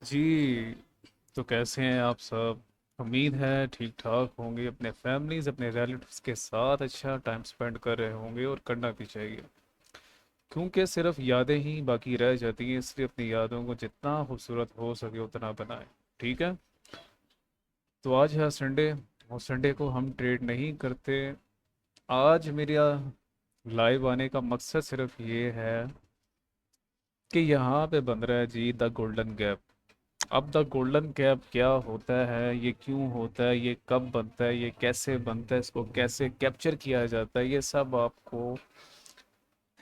जी। तो कैसे हैं आप सब? उम्मीद है ठीक ठाक होंगे, अपने फैमिलीज अपने रिलेटिव्स के साथ अच्छा टाइम स्पेंड कर रहे होंगे, और करना भी चाहिए। क्योंकि सिर्फ यादें ही बाकी रह जाती हैं, इसलिए अपनी यादों को जितना खूबसूरत हो सके उतना बनाएं। ठीक है। तो आज है संडे, और संडे को हम ट्रेड नहीं करते। आज मेरा लाइव आने का मकसद सिर्फ ये है कि यहाँ पे बन रहा है जी द गोल्डन गैप। अब द गोल्डन गैप क्या होता है, ये क्यों होता है, ये कब बनता है, ये कैसे बनता है, इसको कैसे कैप्चर किया जाता है, ये सब आपको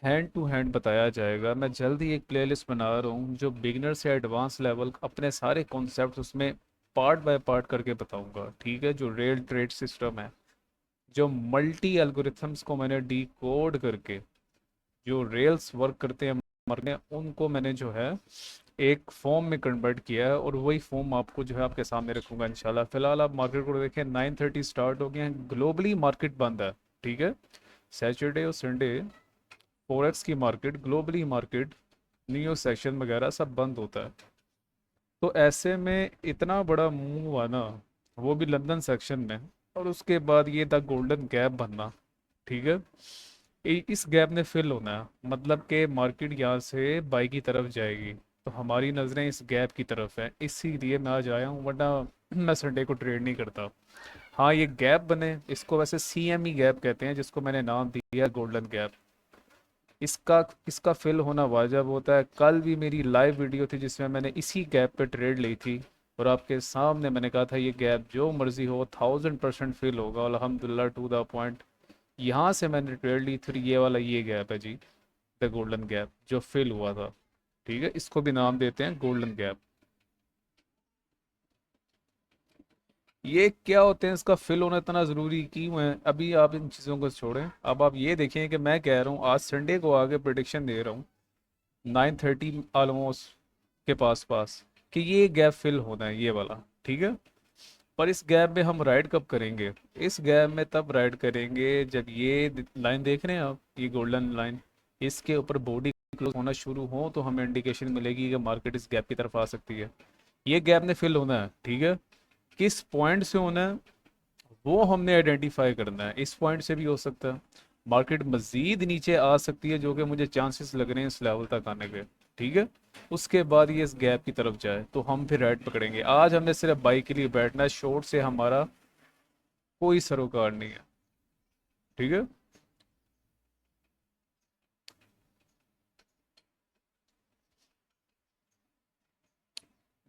हैंड टू हैंड बताया जाएगा। मैं जल्द ही एक प्लेलिस्ट बना रहा हूँ जो बिगिनर से एडवांस लेवल अपने सारे कॉन्सेप्ट उसमें पार्ट बाय पार्ट करके बताऊंगा। ठीक है। जो रेल ट्रेड सिस्टम है, जो मल्टी एल्गोरिथम्स को मैंने डी कोड करके जो रेल्स वर्क करते हैं मरने, उनको मैंने जो है एक फॉर्म में कन्वर्ट किया है, और वही फॉर्म आपको जो है आपके सामने रखूंगा इंशाल्लाह। फिलहाल आप मार्केट को देखें, 9:30 स्टार्ट हो गए हैं, ग्लोबली मार्केट बंद है। ठीक है। सैटरडे और संडे फॉरेक्स की market, globally market, new session वगैरह सब बंद होता है। तो ऐसे में इतना बड़ा मूव आना, वो भी लंदन सेक्शन में, और उसके बाद ये द गोल्डन गैप बनना। ठीक है। इस गैप ने फिल होना है, मतलब कि मार्केट यहाँ से बाई की तरफ जाएगी, तो हमारी नज़रें इस गैप की तरफ है, इसीलिए मैं आज आया हूँ, वरना मैं संडे को ट्रेड नहीं करता। हाँ, ये गैप बने, इसको वैसे CME गैप कहते हैं, जिसको मैंने नाम दिया गोल्डन गैप। इसका इसका फिल होना वाजिब होता है। कल भी मेरी लाइव वीडियो थी जिसमें मैंने इसी गैप पे ट्रेड ली थी, और आपके सामने मैंने कहा था ये गैप जो मर्जी हो 1000% फिल होगा, और अल्हम्दुलिल्लाह टू द पॉइंट यहाँ से मैंने ट्रेड ली थी। ये वाला ये गैप है जी, द गोल्डन गैप जो फिल हुआ था। ठीक है। इसको भी नाम देते हैं गोल्डन गैप। ये क्या होते हैं, इसका फिल होना इतना ज़रूरी क्यों है, अभी आप इन चीज़ों को छोड़ें। अब आप ये देखें कि मैं कह रहा हूँ आज संडे को आगे प्रिडिक्शन दे रहा हूँ 9:30 ऑलमोस्ट के पास पास, कि ये गैप फिल होना है, ये वाला। ठीक है। पर इस गैप में हम राइड कब करेंगे? इस गैप में तब राइड करेंगे जब ये लाइन देख रहे हैं आप, ये गोल्डन लाइन, इसके ऊपर बॉडी क्लोज होना शुरू हो तो हमें इंडिकेशन मिलेगी कि मार्केट इस गैप की तरफ आ सकती है। ये गैप ने फिल होना है। ठीक है। किस पॉइंट से होना है वो हमने आइडेंटिफाई करना है। इस पॉइंट से भी हो सकता है मार्केट मजीद नीचे आ सकती है, जो कि मुझे चांसेस लग रहे हैं इस लेवल तक आने के। ठीक है। उसके बाद ये इस गैप की तरफ जाए तो हम फिर राइट पकड़ेंगे। आज हमने सिर्फ बाई के लिए बैठना है, शॉर्ट से हमारा कोई सरोकार नहीं है। ठीक है।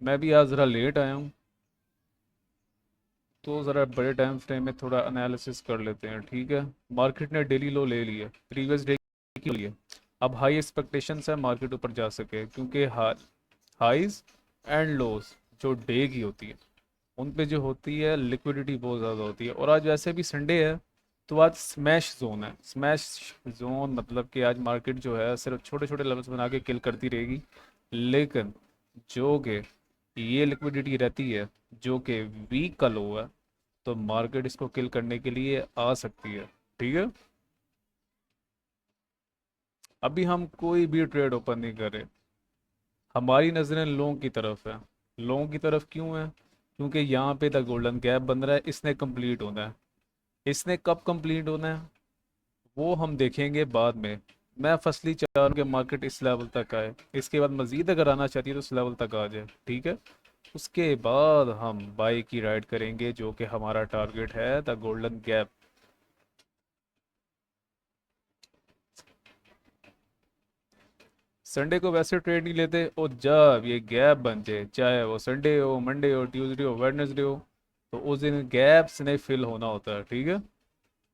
मैं भी आज ज़रा लेट आया हूँ, तो ज़रा बड़े टाइम फ्रेम में थोड़ा एनालिसिस कर लेते हैं। ठीक है। मार्केट ने डेली लो ले लिया, प्रीवियस डे की लिए। अब हाई एक्सपेक्टेशंस है मार्केट ऊपर जा सके, क्योंकि हाइज एंड लोज जो डे की होती है उन पे जो होती है लिक्विडिटी बहुत ज़्यादा होती है। और आज वैसे भी संडे है, तो आज स्मैश जोन है। स्मैश जोन मतलब कि आज मार्केट जो है सिर्फ छोटे छोटे लेवल्स बना के किल करती रहेगी, लेकिन जो कि ये लिक्विडिटी रहती है जो कि वीक का लो है, तो मार्केट इसको किल करने के लिए आ सकती है। ठीक है। अभी हम कोई भी ट्रेड ओपन नहीं कर रहे, हमारी नज़रें लोगों की तरफ है। लोगों की तरफ क्यों है? क्योंकि यहाँ पे द गोल्डन गैप बन रहा है, इसने कंप्लीट होना है। इसने कब कंप्लीट होना है वो हम देखेंगे बाद में। मैं फसली चाह रहा हूँ कि मार्केट इस लेवल तक आए, इसके बाद मजीद अगर आना चाहती है तो उस लेवल तक आ जाए। ठीक है। उसके बाद हम बाई की राइड करेंगे, जो कि हमारा टारगेट है द गोल्डन गैप। संडे को वैसे ट्रेड नहीं लेते, और जब ये गैप बन जाए, चाहे वो संडे हो, मंडे हो, ट्यूसडे हो, वेडनेसडे हो, तो उस दिन गैप्स नहीं फिल होना होता है। ठीक है।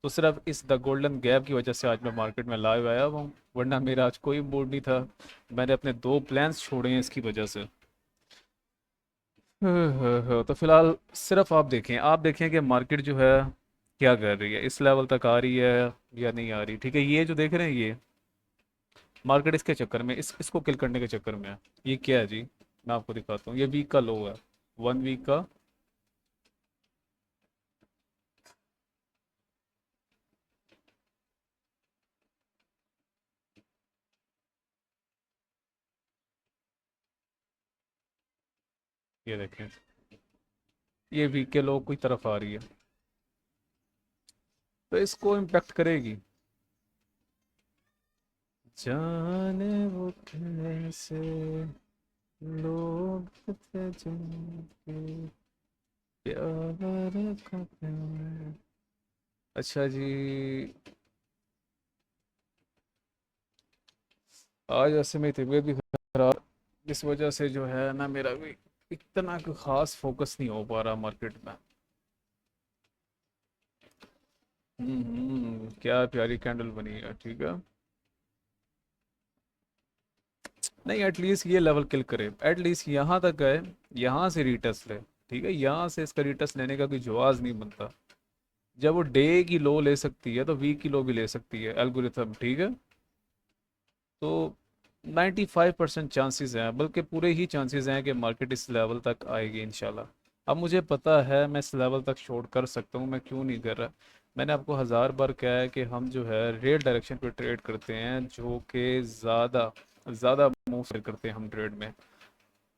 तो सिर्फ इस द गोल्डन गैप की वजह से आज मैं मार्केट में लाइव आया हुआ हूँ, वरना मेरा आज कोई मूड नहीं था। मैंने अपने दो प्लान्स छोड़े हैं इसकी वजह से। तो फिलहाल सिर्फ आप देखें कि मार्केट जो है क्या कर रही है, इस लेवल तक आ रही है या नहीं आ रही। ठीक है। ये जो देख रहे हैं, ये मार्केट इसके चक्कर में, इसको किल करने के चक्कर में है। ये क्या है जी, मैं आपको दिखाता हूँ। ये वीक का लो है, 1 वीक का। ये देखें, ये वीक के लोग की तरफ आ रही है, तो इसको इम्पेक्ट करेगी। जाने वो कैसे लोग थे जिनके प्यार का प्यार। अच्छा जी, आज वैसे मेरी तबीयत भी खराब, इस वजह से जो है ना मेरा भी इतना कोई खास फोकस नहीं हो पा रहा मार्केट में। क्या प्यारी कैंडल बनी है, ठीक है। नहीं, एटलीस्ट ये लेवल किल करे, एटलीस्ट यहाँ तक है, यहाँ से रीटेस्ट ले, ठीक है। यहाँ से इसका रीटेस्ट लेने का कोई जवाब नहीं बनता। जब वो डे की लो ले सकती है तो वीक की लो भी ले सकती है एल्गोरिथम, ठीक है। तो 95% चांसेस हैं, बल्कि पूरे ही चांसेस हैं कि मार्केट इस लेवल तक आएगी इंशाल्लाह। अब मुझे पता है मैं इस लेवल तक शॉर्ट कर सकता हूँ, मैं क्यों नहीं कर रहा। मैंने आपको हज़ार बार कहा है कि हम जो है रेल डायरेक्शन पे ट्रेड करते हैं, जो कि ज़्यादा ज़्यादा मूव करते हैं हम ट्रेड में।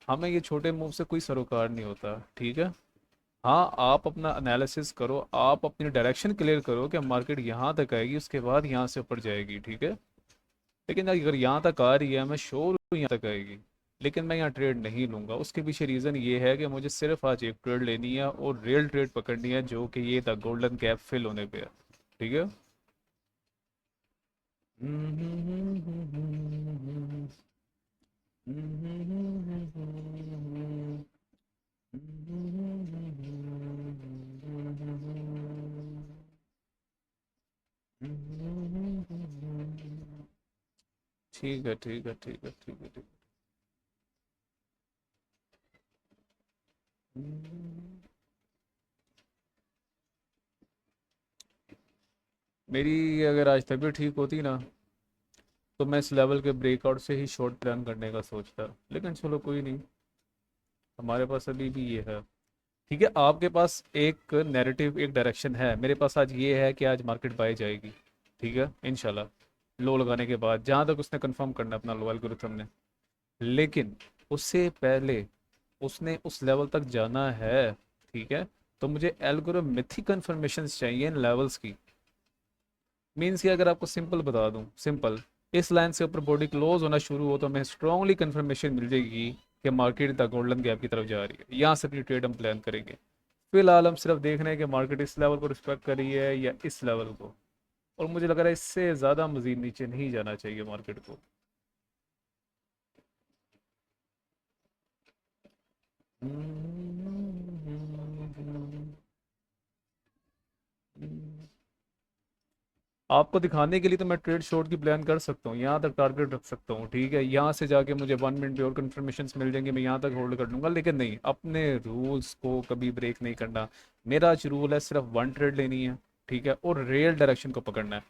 हमें ये छोटे मूव से कोई सरोकार नहीं होता, ठीक है। हाँ, आप अपना एनालिसिस करो, आप अपनी डायरेक्शन क्लियर करो कि मार्केट यहाँ तक आएगी, उसके बाद यहाँ से ऊपर जाएगी, ठीक है। लेकिन अगर यहाँ तक आ रही है, मैं श्योर हूँ यहाँ तक आएगी, लेकिन मैं यहाँ ट्रेड नहीं लूँगा। उसके पीछे रीज़न ये है कि मुझे सिर्फ आज एक ट्रेड लेनी है और रियल ट्रेड पकड़नी है, जो कि ये था गोल्डन गैप फिल होने पे है, ठीक है। ठीक है, ठीक है, ठीक है, ठीक है, ठीक है। मेरी अगर आज तबीयत ठीक होती ना, तो मैं इस लेवल के ब्रेकआउट से ही शॉर्ट प्लान करने का सोचता, लेकिन चलो कोई नहीं, हमारे पास अभी भी ये है। ठीक है, आपके पास एक नैरेटिव, एक डायरेक्शन है, मेरे पास आज ये है कि आज मार्केट बाय जाएगी, ठीक है इंशाल्लाह। लो लगाने के बाद जहाँ तक उसने कंफर्म करना है अपना लो एल्गोरिथम ने, लेकिन उससे पहले उसने उस लेवल तक जाना है, ठीक है। तो मुझे एल्गोरिथमिक कंफर्मेशन चाहिए इन लेवल्स की। मीन्स कि अगर आपको सिंपल बता दूं, सिंपल, इस लाइन से ऊपर बॉडी क्लोज होना शुरू हो तो हमें स्ट्रांगली कंफर्मेशन मिल जाएगी कि मार्केट द गोल्डन गैप की तरफ जा रही है। यहाँ से अपनी ट्रेड हम प्लान करेंगे। फिलहाल हम सिर्फ देख रहे हैं कि मार्केट इस लेवल को रिस्पेक्ट कर रही है या इस लेवल को, और मुझे लग रहा है इससे ज़्यादा मजीद नीचे नहीं जाना चाहिए मार्केट को। आपको दिखाने के लिए तो मैं ट्रेड शॉर्ट की प्लान कर सकता हूँ, यहाँ तक टारगेट रख सकता हूँ, ठीक है। यहाँ से जाके मुझे 1 मिनट पे और कन्फर्मेशन मिल जाएंगे, मैं यहाँ तक होल्ड कर लूँगा, लेकिन नहीं, अपने रूल्स को कभी ब्रेक नहीं करना। मेरा आज रूल है सिर्फ वन ट्रेड लेनी है, ठीक है, और रियल डायरेक्शन को पकड़ना है।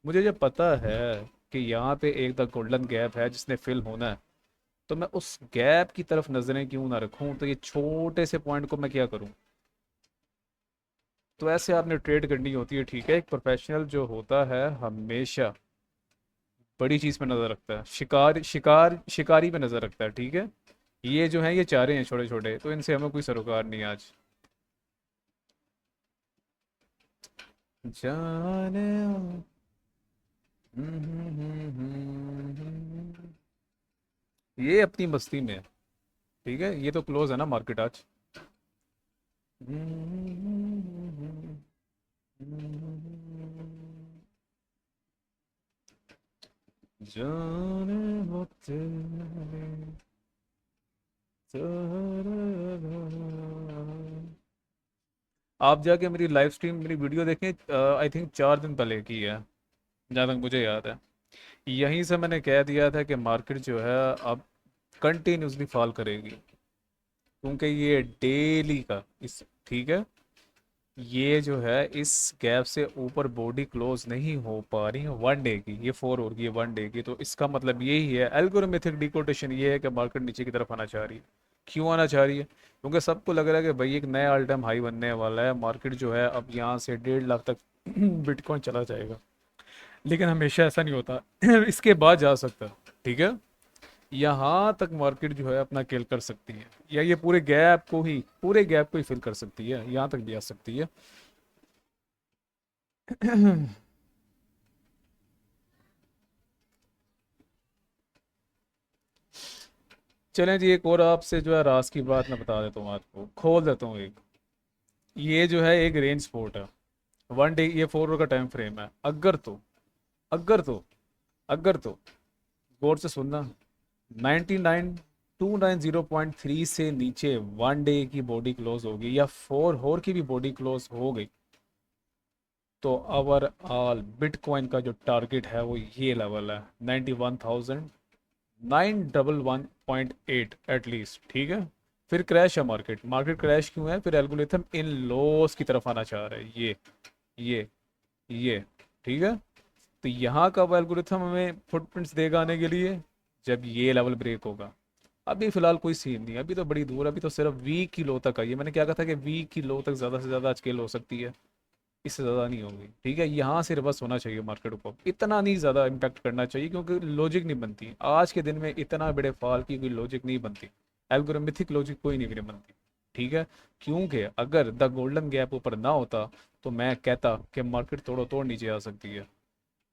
मुझे जब पता है कि यहाँ पे एक द गोल्डन गैप है जिसने फिल होना है, तो मैं उस गैप की तरफ नजरें क्यों ना रखूँ, तो ये छोटे से पॉइंट को मैं क्या करूँ। तो ऐसे आपने ट्रेड करनी होती है, ठीक है। एक प्रोफेशनल जो होता है हमेशा बड़ी चीज पे नजर रखता है, शिकारी पे नजर रखता है, ठीक है। ये जो है ये चाह रहे हैं छोटे छोटे, तो इनसे हमें कोई सरोकार नहीं आज। जाने ये अपनी मस्ती में है, ठीक है। ये तो क्लोज है ना मार्केट आज। जाने हो तेरे आप जाके मेरी लाइव स्ट्रीम, मेरी वीडियो देखें, आई थिंक 4 दिन पहले की है, जहाँ तक मुझे याद है। यहीं से मैंने कह दिया था कि मार्केट जो है अब कंटिन्यूसली फॉल करेगी, क्योंकि ये डेली का इस, ठीक है, ये जो है इस गैप से ऊपर बॉडी क्लोज नहीं हो पा रही है 1 डे की, ये 4 और की है 1 डे की। तो इसका मतलब यही है, एल्गोरिथमिक डिकोटेशन ये है कि मार्केट नीचे की तरफ आना चाह रही है। क्यों आना चाह रही है? क्योंकि सबको लग रहा है कि भाई एक नया ऑल टाइम हाई बनने वाला है, मार्केट जो है अब यहाँ से 1.5 लाख तक बिटकॉइन चला जाएगा। लेकिन हमेशा ऐसा नहीं होता इसके बाद जा सकता, ठीक है। यहाँ तक मार्केट जो है अपना किल कर सकती है, या ये पूरे गैप को ही फिल कर सकती है, यहाँ तक भी आ सकती है। चलें जी, एक और आपसे जो है राज की बात मैं बता देता हूँ, आपको खोल देता हूँ एक। ये जो है एक रेंज स्पोर्ट है, 1 डे, ये 4 आवर का टाइम फ्रेम है। अगर तो गौर से सुनना, 290.3 से नीचे 1 डे की बॉडी क्लोज होगी, या 4 आवर की भी बॉडी क्लोज हो गई, तो ओवरऑल बिटकॉइन का जो टारगेट है वो ये लेवल है, 91,911.8 एटलीस्ट, ठीक है। फिर क्रैश है मार्केट, क्रैश क्यों है? फिर एल्गोरिथम इन लॉस की तरफ आना चाह रहा है, ये ये ठीक है। तो यहाँ का वो एल्गोरिथम हमें फुटप्रिंट्स देगा आने के लिए, जब ये लेवल ब्रेक होगा। अभी फिलहाल कोई सीन नहीं है, अभी तो बड़ी दूर है, अभी तो सिर्फ वीक की लो तक आई है। मैंने क्या कहा था कि वीक की लो तक ज़्यादा से ज़्यादा स्केल हो सकती है, इससे ज़्यादा नहीं होगी, ठीक है। यहाँ से रिवर्स होना चाहिए मार्केट को, इतना नहीं ज़्यादा इम्पैक्ट करना चाहिए, क्योंकि लॉजिक नहीं बनती आज के दिन में, इतना बड़े फॉल की कोई लॉजिक नहीं बनती, एल्गोरिथमिक लॉजिक कोई नहीं बनती, ठीक है। क्योंकि अगर द गोल्डन गैप ऊपर ना होता, तो मैं कहता कि मार्केट तोड़ो तोड़ नीचे आ सकती है।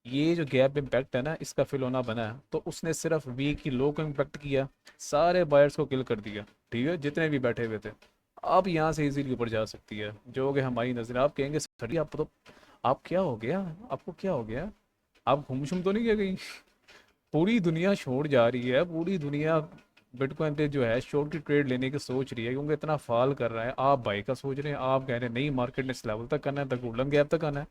ये जो गैप इम्पैक्ट है ना, इसका फिल होना बना है, तो उसने सिर्फ वीक की लो को इम्पैक्ट किया, सारे बायर्स को किल कर दिया, ठीक है, जितने भी बैठे हुए थे। अब यहाँ से इजीली ऊपर जा सकती है, जो कि हमारी नजर। आप कहेंगे सर आप तो, आप क्या हो गया, आपको क्या हो गया, आप घूम तो नहीं गए कहीं? पूरी दुनिया छोड़ जा रही है, पूरी दुनिया बिटकॉइन पे जो है शॉर्ट की ट्रेड लेने की सोच रही है, क्योंकि इतना फॉल कर रहा है। आप बाई का सोच रहे हैं, आप कह रहे हैं नहीं मार्केट ने इस लेवल तक करना है, द गोल्डन गैप तक आना है।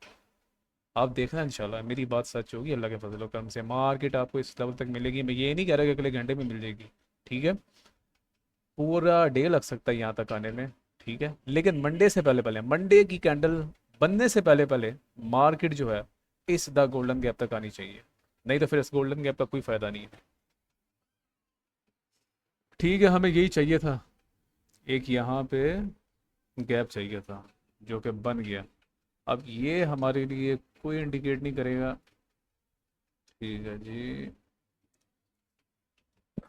आप देखना इंशाल्लाह मेरी बात सच होगी, अल्लाह के फजल करम से मार्केट आपको इस लेवल तक मिलेगी। मैं ये नहीं कह रहा कि अगले घंटे में मिल जाएगी, ठीक है, पूरा डे लग सकता है यहाँ तक आने में, ठीक है। लेकिन मंडे से पहले पहले, मंडे की कैंडल बनने से पहले पहले मार्केट जो है इस द गोल्डन गैप तक आनी चाहिए, नहीं तो फिर इस गोल्डन गैप का कोई फायदा नहीं है, ठीक है। हमें यही चाहिए था, एक यहाँ पे गैप चाहिए था, जो कि बन गया। अब ये हमारे लिए कोई इंडिकेट नहीं करेगा, ठीक है जी।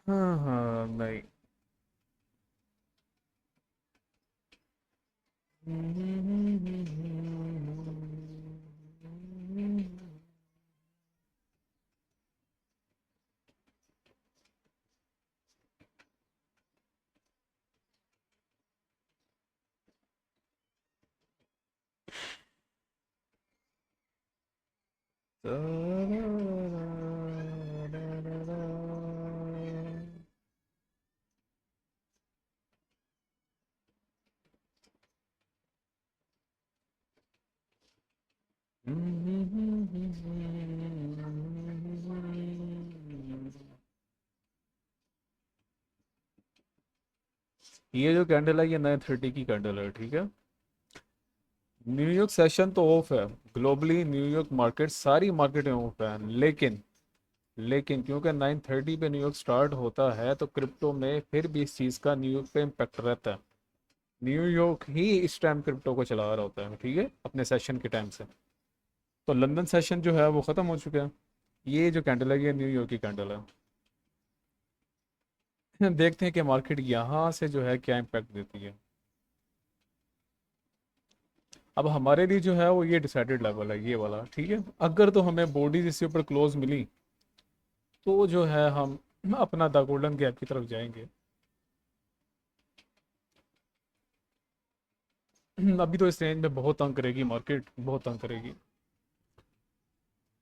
हाँ हाँ, नहीं। ये जो कैंडल है ये 9:30 की कैंडल है, ठीक है। न्यूयॉर्क सेशन तो ऑफ है, ग्लोबली न्यूयॉर्क मार्केट, सारी मार्केटें ऑफ है, लेकिन क्योंकि 9:30 पे न्यूयॉर्क स्टार्ट होता है, तो क्रिप्टो में फिर भी इस चीज़ का न्यूयॉर्क पे इम्पेक्ट रहता है। न्यूयॉर्क ही इस टाइम क्रिप्टो को चला रहा होता है, ठीक है, अपने सेशन के टाइम से। तो लंदन सेशन जो है वो ख़त्म हो चुका है। ये जो कैंडल है ये न्यूयॉर्क की कैंडल है। देखते हैं कि मार्केट यहाँ से जो है क्या इम्पैक्ट देती है। अब हमारे लिए जो है वो ये डिसाइडेड लेवल है, ये वाला, ठीक है। अगर तो हमें बॉडीज इसके ऊपर क्लोज मिली, तो जो है हम अपना द गोल्डन गैप की तरफ जाएंगे। अभी तो इस रेंज में बहुत तंग करेगी मार्केट, बहुत तंग करेगी।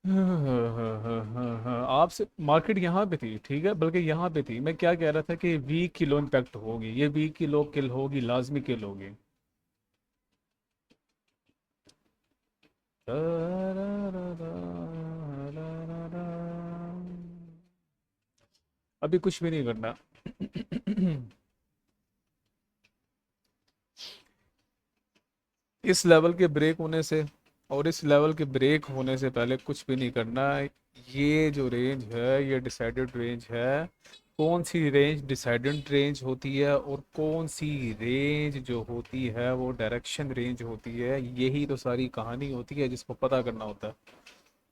हाँ, आपसे मार्केट यहाँ पे थी, ठीक है, बल्कि यहाँ पे थी। मैं क्या कह रहा था कि वीक की लो इम्पैक्ट होगी, ये वीक की लो किल होगी, लाजमी किल होगी। अभी कुछ भी नहीं करना। इस लेवल के ब्रेक होने से, और इस लेवल के ब्रेक होने से पहले कुछ भी नहीं करना। ये जो रेंज है ये डिसाइडेड रेंज है। कौन सी रेंज डिसाइडेड रेंज होती है और कौन सी रेंज जो होती है वो डायरेक्शन रेंज होती है, यही तो सारी कहानी होती है जिसको पता करना होता है।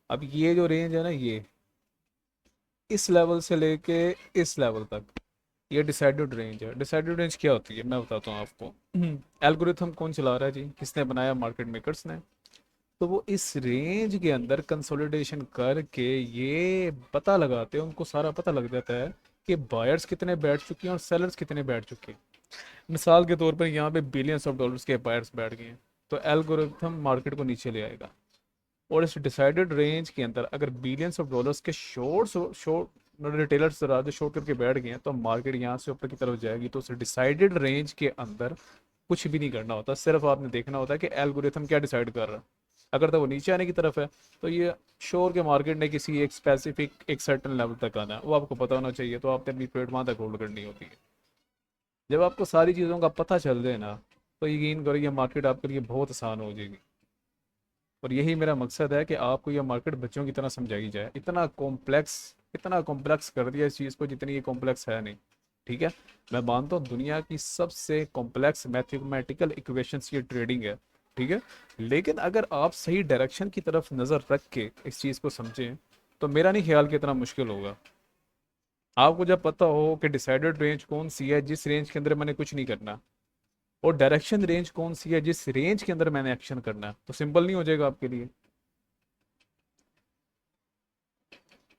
अब ये जो रेंज है ना, इस लेवल से लेके इस लेवल तक, ये डिसाइडेड रेंज है। डिसाइडेड रेंज क्या होती है मैं बताता हूँ आपको। एल्गोरिथम कौन चला रहा है जी, किसने बनाया? मार्केट मेकर्स ने। तो वो इस रेंज के अंदर कंसोलिडेशन करके ये पता लगाते हैं, उनको सारा पता लग जाता है कि बायर्स कितने बैठ चुके हैं और सेलर्स कितने बैठ चुके हैं। मिसाल के तौर पर यहाँ पे बिलियंस ऑफ डॉलर्स के बायर्स बैठ गए हैं, तो एल्गोरिथम मार्केट को नीचे ले आएगा। और इस डिसाइडेड रेंज के अंदर अगर बिलियंस ऑफ डॉलर्स के शॉर्ट शॉर्ट रिटेलर्स जो शॉर्ट करके बैठ गए हैं, तो मार्केट यहाँ से ऊपर की तरफ जाएगी। तो उस डिसाइडेड रेंज के अंदर कुछ भी नहीं करना होता, सिर्फ आपने देखना होता है कि एल्गोरिथम क्या डिसाइड कर रहा है। अगर तो वो नीचे आने की तरफ है, तो ये श्योर के मार्केट ने किसी एक स्पेसिफिक एक सर्टन लेवल तक आना है, वो आपको पता होना चाहिए, तो आपने अपनी ट्रेड वहाँ तक होल्ड करनी होती है। जब आपको सारी चीज़ों का पता चल जाए ना, तो यकीन करो ये मार्केट आपके लिए बहुत आसान हो जाएगी। और यही मेरा मकसद है कि आपको ये मार्केट बच्चों की तरह समझाई जाए। इतना कॉम्प्लेक्स कर दिया इस चीज़ को जितनी ये कॉम्प्लेक्स है नहीं। ठीक है, मैं मानता हूँ दुनिया की सबसे कॉम्प्लेक्स मैथमेटिकल इक्वेशंस ये ट्रेडिंग है। ठीक है, लेकिन अगर आप सही डायरेक्शन की तरफ नज़र रख के इस चीज़ को समझें, तो मेरा नहीं ख्याल कि इतना मुश्किल होगा। आपको जब पता हो कि डिसाइडेड रेंज कौन सी है जिस रेंज के अंदर मैंने कुछ नहीं करना, और डायरेक्शन रेंज कौन सी है जिस रेंज के अंदर मैंने एक्शन करना है, तो सिंपल नहीं हो जाएगा आपके लिए।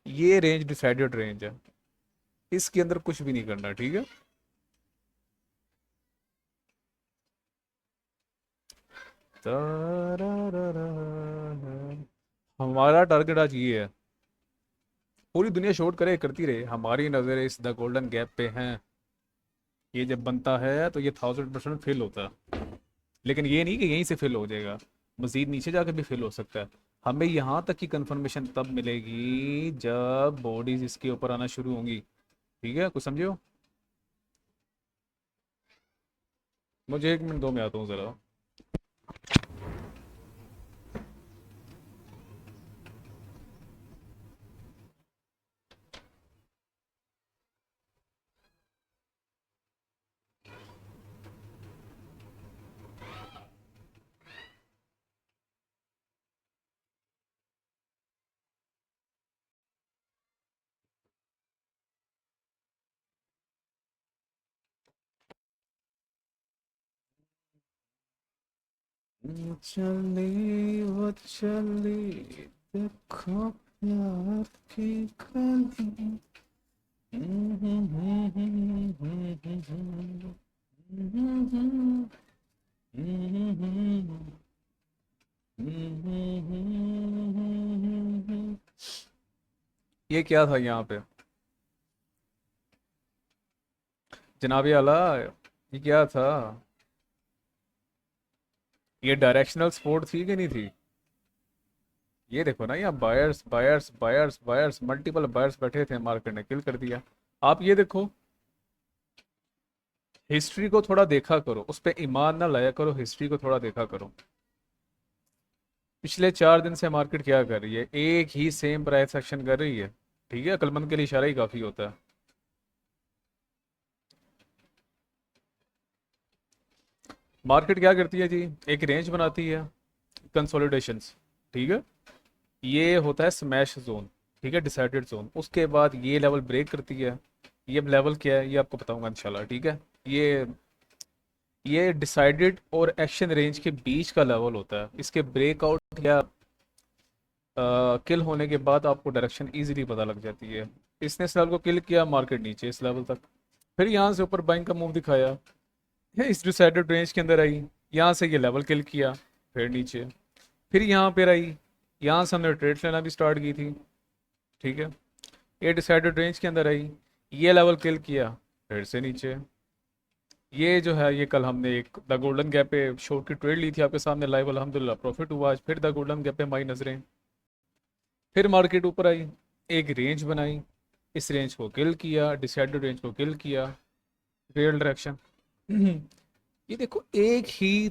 ये रेंज डिसाइडेड रेंज है, इसके अंदर कुछ भी नहीं करना। ठीक है, हमारा टारगेट आज ये है, पूरी दुनिया शॉर्ट करे करती रहे, हमारी नज़र इस द गोल्डन गैप पे हैं। ये जब बनता है तो ये 1000% फिल होता है, लेकिन ये नहीं कि यहीं से फिल हो जाएगा, मजीद नीचे जाकर भी फिल हो सकता है। हमें यहाँ तक की कंफर्मेशन तब मिलेगी जब बॉडीज इसके ऊपर आना शुरू होंगी। ठीक है, कुछ समझो। मुझे 1 मिनट दो, मैं आता हूँ ज़रा। चली वो चली, देखो प्यार की कली। ये क्या था यहाँ पे जनाबी आला, ये क्या था? ये डायरेक्शनल सपोर्ट थी कि नहीं थी? ये देखो ना, यहाँ buyers buyers buyers buyers multiple buyers बैठे थे, मार्केट ने किल कर दिया। आप ये देखो, हिस्ट्री को थोड़ा देखा करो, उस पर ईमान ना लाया करो, हिस्ट्री को थोड़ा देखा करो। पिछले 4 दिन से मार्केट क्या कर रही है? एक ही सेम प्राइस एक्शन कर रही है। ठीक है, अक्लमंद के लिए इशारा ही काफ़ी होता है। मार्केट क्या करती है जी, एक रेंज बनाती है, कंसोलिडेशंस। ठीक है, ये होता है स्मैश जोन। ठीक है, डिसाइडेड जोन, उसके बाद ये लेवल ब्रेक करती है। ये लेवल क्या है ये आपको बताऊंगा इंशाल्लाह। ठीक है, ये डिसाइडेड और एक्शन रेंज के बीच का लेवल होता है। इसके ब्रेकआउट या किल होने के बाद आपको डायरेक्शन इजीली पता लग जाती है। इसने इस लेवल को किल किया, मार्केट नीचे इस लेवल तक, फिर यहाँ से ऊपर बाइंग का मूव दिखाया, ये इस डिसाइडेड रेंज के अंदर आई, यहाँ से ये लेवल किल किया, फिर नीचे, फिर यहाँ पर आई, यहाँ से हमने ट्रेड लेना भी स्टार्ट की थी। ठीक है, ये डिसाइडेड रेंज के अंदर आई, ये लेवल किल किया, फिर से नीचे। ये जो है, ये कल हमने एक द गोल्डन गैप पे शॉर्ट की ट्रेड ली थी आपके सामने लाइव, अल्हम्दुलिल्लाह प्रॉफिट हुआ आज। फिर द गोल्डन गैप पे हमारी नजरें, फिर मार्केट ऊपर आई, एक रेंज बनाई, इस रेंज को किल किया, डिसाइडेड रेंज को किल किया, रियल डायरेक्शन। ये देखो, एक ही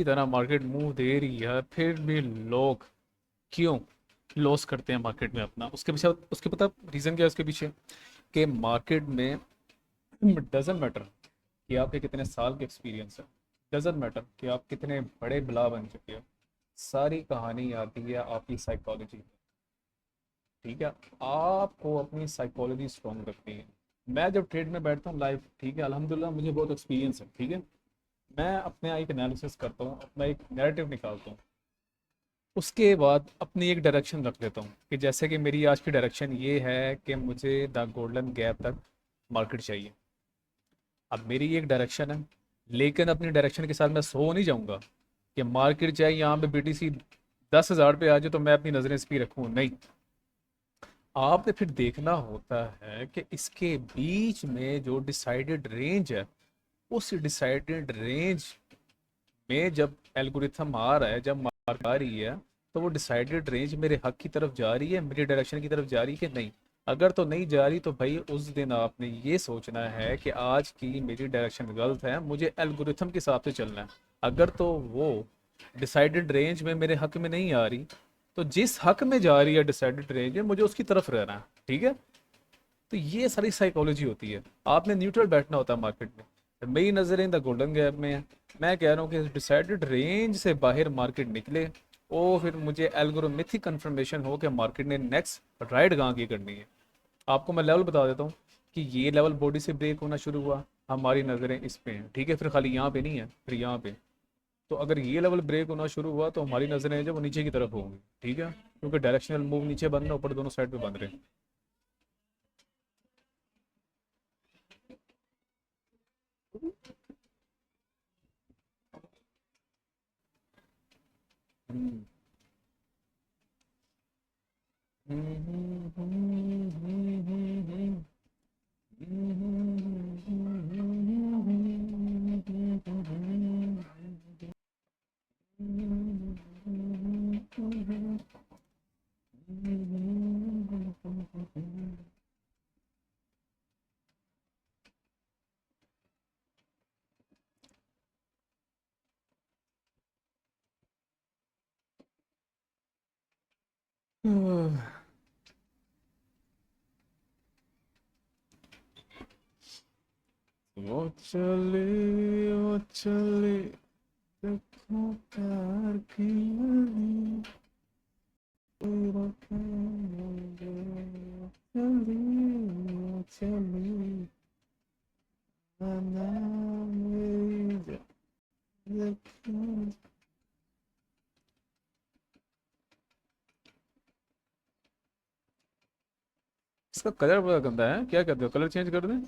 तरह मार्केट मूव दे रही है, फिर भी लोग क्यों लॉस करते हैं मार्केट में अपना? उसके पता रीज़न क्या है उसके पीछे? कि मार्केट में डजेंट मैटर कि आपके कितने साल के एक्सपीरियंस है, डजेंट मैटर कि आप कितने बड़े बिला बन चुके हो, सारी कहानी आती है आपकी साइकोलॉजी। ठीक है, आपको अपनी साइकोलॉजी स्ट्रॉन्ग रखनी है। मैं जब ट्रेड में बैठता हूँ लाइव, ठीक है, अल्हम्दुलिल्लाह मुझे बहुत एक्सपीरियंस है, ठीक है, मैं अपने एक एनालिसिस करता हूँ, अपना एक नैरेटिव निकालता हूँ, उसके बाद अपनी एक डायरेक्शन रख लेता हूँ कि जैसे कि मेरी आज की डायरेक्शन ये है कि मुझे द गोल्डन गैप तक मार्केट चाहिए। अब मेरी ये एक डायरेक्शन है, लेकिन अपनी डायरेक्शन के साथ मैं सो नहीं जाऊंगा कि मार्केट चाहे यहाँ पे बीटीसी 10,000 पे आ जाए तो मैं अपनी नज़रें इस पे रखूँ, नहीं। आपने फिर देखना होता है कि इसके बीच में जो डिसाइडेड रेंज है, उस डिसाइडेड रेंज में जब एल्गोरिथम आ रहा है, जब मार्क आ रही है, तो वो डिसाइडेड रेंज मेरे हक की तरफ जा रही है, मेरी डायरेक्शन की तरफ जा रही है कि नहीं। अगर तो नहीं जा रही तो भाई उस दिन आपने ये सोचना है कि आज की मेरी डायरेक्शन गलत है, मुझे एल्गोरिथम के हिसाब से चलना है। अगर तो वो डिसाइडेड रेंज में मेरे हक में नहीं आ रही, तो जिस हक में जा रही है डिसाइडेड रेंज में, मुझे उसकी तरफ रहना है, ठीक है। तो ये सारी साइकोलॉजी होती है। आपने न्यूट्रल बैठना होता है मार्केट में। मेरी नज़रें द गोल्डन गैप में है। मैं कह रहा हूँ कि डिसाइडेड रेंज से बाहर मार्केट निकले, और फिर मुझे एल्गोरिथमिक कंफर्मेशन हो कि मार्केट ने नेक्स्ट राइड कहाँ की करनी है। आपको मैं लेवल बता देता हूँ कि ये लेवल बॉडी से ब्रेक होना शुरू हुआ, हमारी नज़रें इस पे हैं, ठीक है, फिर खाली यहाँ पे नहीं है, फिर यहाँ पे। तो अगर ये लेवल ब्रेक होना शुरू हुआ तो हमारी नज़रें जो वो नीचे की तरफ होंगी, ठीक है, क्योंकि डायरेक्शनल मूव नीचे बन रहे हैं, ऊपर दोनों साइड पे बन रहे हैं। हम्म। वो चले देखो प्यार की नदी, तेरा ख्याल चली, वो चली, आना मेरी जान। इसका कलर बड़ा गंदा है, क्या कहते हो, कलर चेंज कर दें?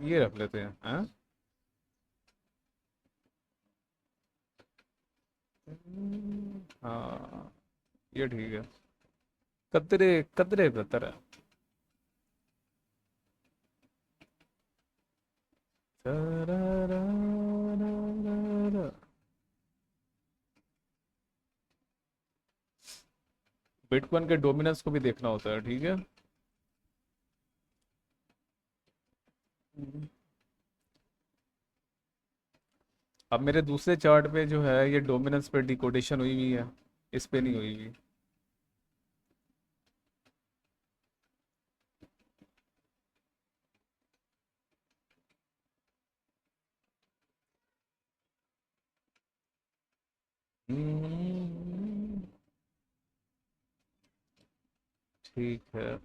ये रख लेते हैं, हाँ। हाँ, ये ठीक है। कतरे कतरे बेहतर है। बिटकॉइन के डोमिनेंस को भी देखना होता है, ठीक है। अब मेरे दूसरे चार्ट पे जो है ये डोमिनेंस पे डिकोडेशन हुई हुई है, इस पे नहीं हुई हुई। हम्म, ठीक है।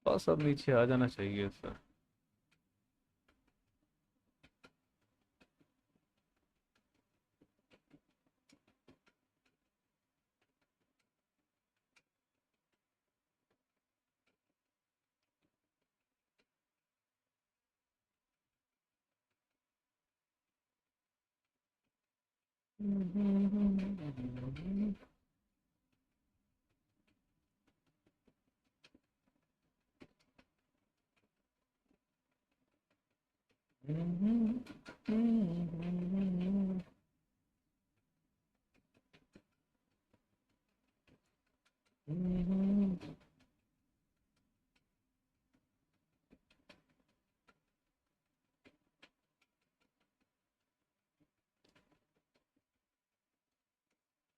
बस अब नीचे आ जाना चाहिए सर।